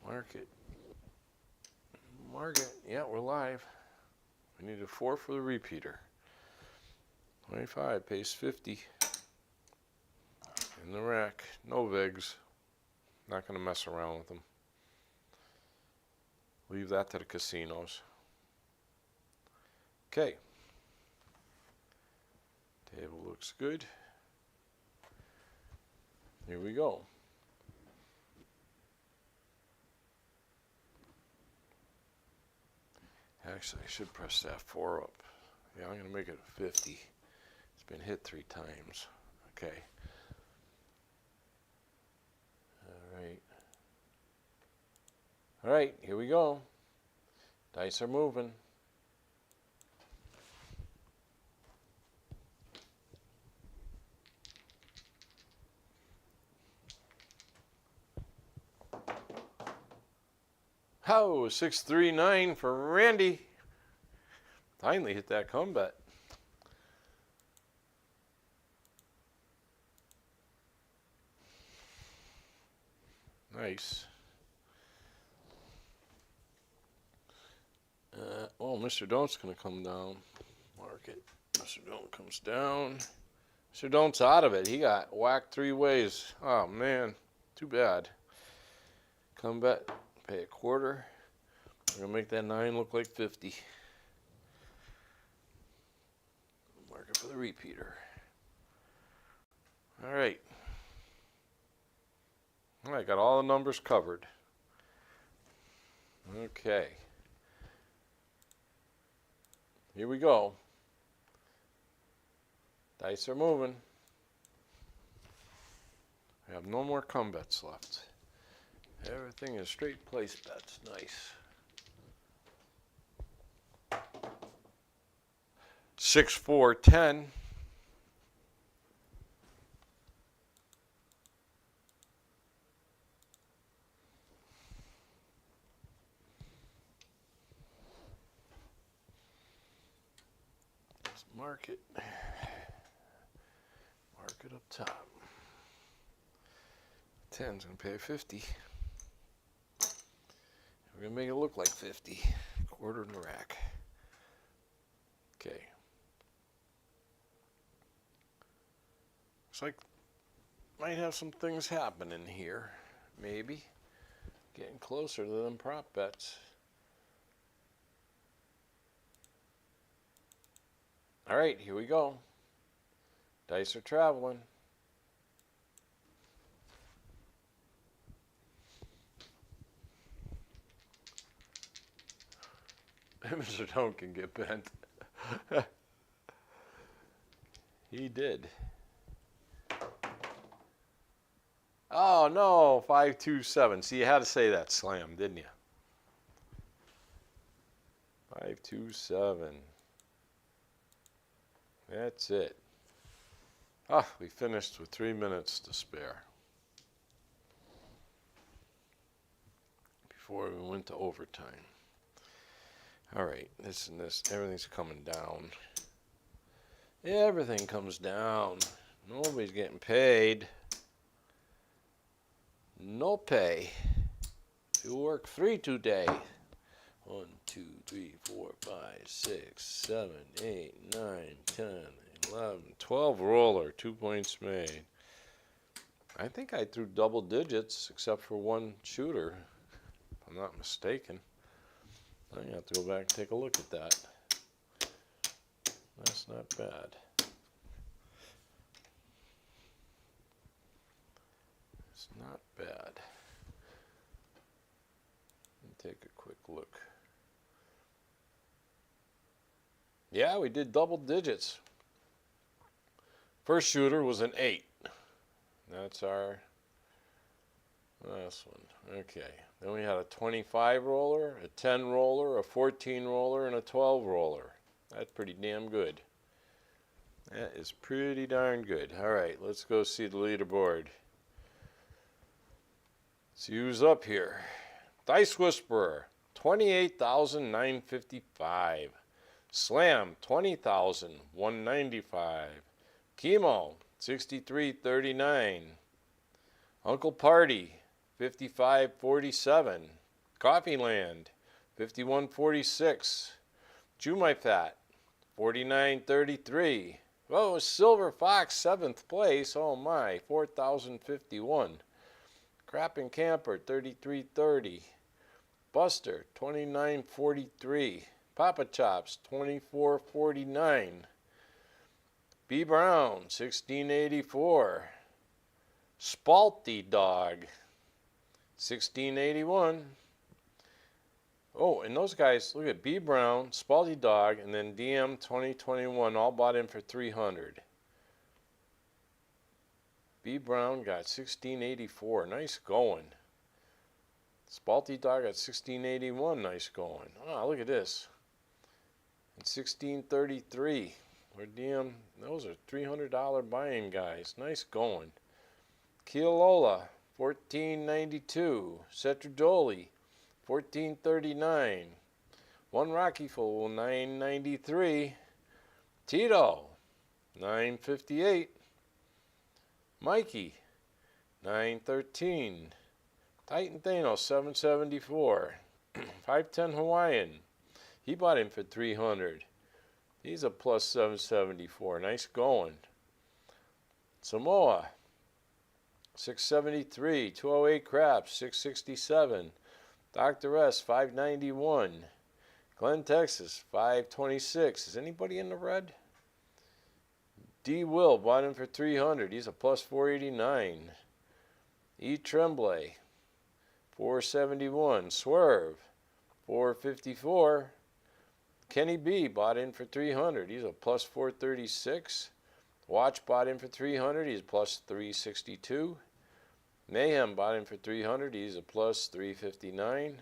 Mark it. Mark it. Yeah, we're live. We need a 4 for the repeater. 25 pays 50. In the rack. No vigs. Not going to mess around with them. Leave that to the casinos. Okay. Table looks good. Here we go. Actually, I should press that 4 up. Yeah, I'm going to make it a 50. It's been hit 3 times. Okay. All right, here we go. Dice are moving. Oh, 639 for Randy. Finally hit that comeback. Nice. Oh, Mr. Don't going to come down. Mark it. Mr. Don't comes down. Mr. Don't out of it. He got whacked 3 ways. Oh, man. Too bad. Come back. Pay a quarter. We're going to make that 9 look like 50. Mark it for the repeater. All right. All right, got all the numbers covered. Okay. Here we go. Dice are moving. I have no more come bets left. Everything is straight place bets. Nice. 6, 4, 10. Mark it. Mark it up top. 10's going to pay 50. We're going to make it look like 50. Quarter in the rack. Okay. Looks like might have some things happening here. Maybe. Getting closer to them prop bets. All right, here we go. Dice are traveling. Mr. Don't can get bent. He did. Oh no, 527. See, you had to say that slam, didn't you? 527. That's it. Ah, we finished with 3 minutes to spare before we went to overtime. All right, this and this, everything's coming down. Everything comes down. Nobody's getting paid. No pay. You work 3 today. 1, 2, 3, 4, 5, 6, 7, 8, 9, 10, 11, 12 roller, 2 points made. I think I threw double digits except for one shooter, if I'm not mistaken. I'm going to have to go back and take a look at that. That's not bad. It's not bad. Let me take a quick look. Yeah, we did double digits. First shooter was an 8. That's our last one. Okay. Then we had a 25 roller, a 10 roller, a 14 roller, and a 12 roller. That's pretty damn good. That is pretty darn good. All right, let's go see the leaderboard. See who's up here. Dice Whisperer, 28,955. Slam, 20,195. Chemo, 63.39. Uncle Party, 55.47. Coffeeland, 51.46. Chew My Fat, 49.33. Oh, Silver Fox, 7th place. Oh my, 4,051. Crap and Camper, 33.30. Buster, 29.43. Papa Chops, 24.49. B Brown, 16.84. Spalty Dog, 16.81. Oh, and those guys, look at B Brown, Spalty Dog, and then DM 2021, all bought in for 300. B Brown got 16.84, nice going. Spalty Dog got 16.81, nice going. Oh, look at this. And 16.33. We're DM, those are $300 buying guys, nice going. Kealola, 14.92. Setrodoli, 14.39. One Rocky Fool, 9.93. Tito, 9.58. Mikey, 9.13. Titan Thanos, 7.74. 510 Hawaiian, he bought him for 300. He's a plus 774. Nice going. Samoa, 673. 208 Craps, 667. Dr. S, 591. Glen, Texas, 526. Is anybody in the red? D. Will bought him for 300. He's a plus 489. E. Tremblay, 471. Swerve, 454. Kenny B bought in for 300. He's a plus 436. Watch bought in for 300. He's a plus 362. Mayhem bought in for 300. He's a plus 359.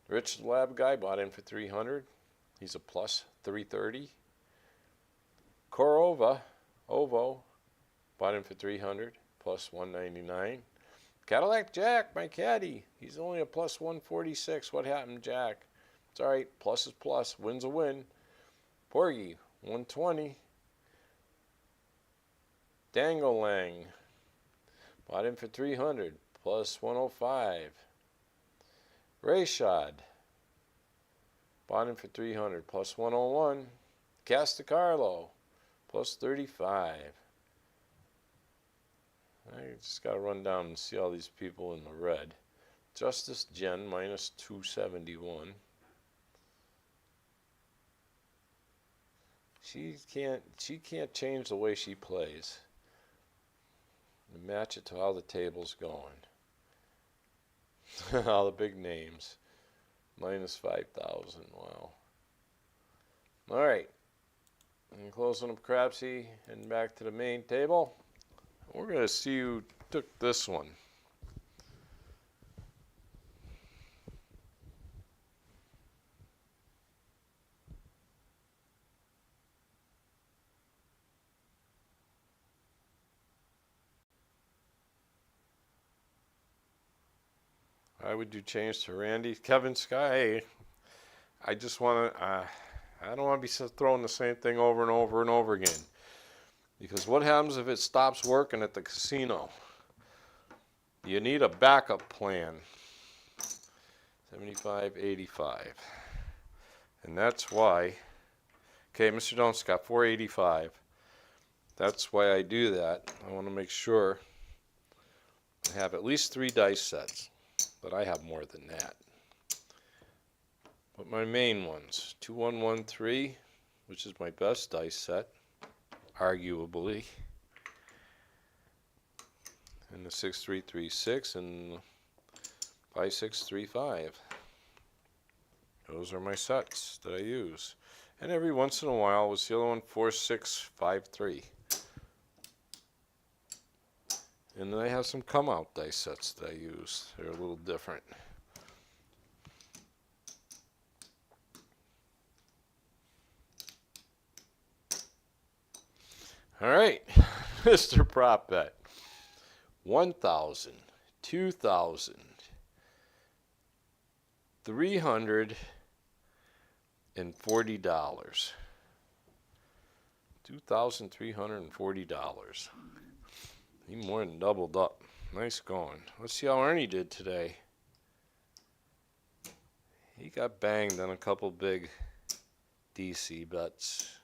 Rich the Lab Guy bought in for 300. He's a plus 330. Korova, Ovo, bought in for 300, plus 199. Cadillac Jack, my caddy, he's only a plus 146. What happened, Jack? It's all right. Plus is plus. Win's a win. Porgy, 120. Dangolang. Bought in for 300 plus 105. Rayshad. Bought in for 300 plus 101. Castacarlo plus 35. I just got to run down and see all these people in the red. Justice Jen minus 271. She can't change the way she plays. And match it to how the table's going. All the big names. Minus 5,000. Wow. All right. And closing up crapsee and back to the main table. We're going to see who took this one. Why would you change to Randy? Kevin Sky. I just want to, I don't want to be throwing the same thing over and over and over again. Because what happens if it stops working at the casino? You need a backup plan. 75, 85. And that's why, okay, Mr. Don't's got 485. That's why I do that. I want to make sure I have at least 3 dice sets. But I have more than that. But my main ones, 2113, which is my best dice set, arguably, and the 6336 and 5635. Those are my sets that I use. And every once in a while, was the other one 4653. And then I have some come-out dice sets that I use. They're a little different. All right, Mr. Prop Bet. $1,000, $2,000, $340. $2,340. He more than doubled up. Nice going. Let's see how Ernie did today. He got banged on a couple big DC bets.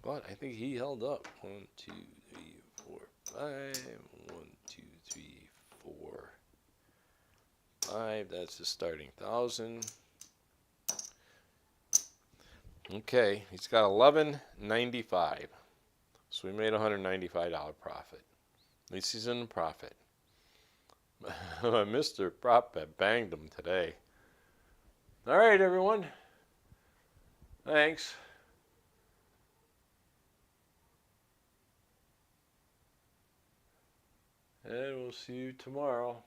But I think he held up. 1, 2, 3, 4, 5. 1, 2, 3, 4, 5. That's the starting 1,000. Okay, he's got 1195. So we made a $195 profit. At least he's in the profit. Mr. Prop Bet banged him today. All right, everyone. Thanks. And we'll see you tomorrow.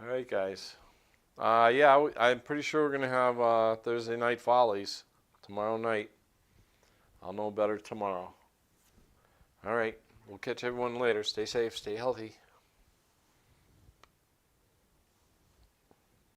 All right, guys. Yeah, I'm pretty sure we're going to have Thursday Night Follies tomorrow night. I'll know better tomorrow. All right. We'll catch everyone later. Stay safe. Stay healthy.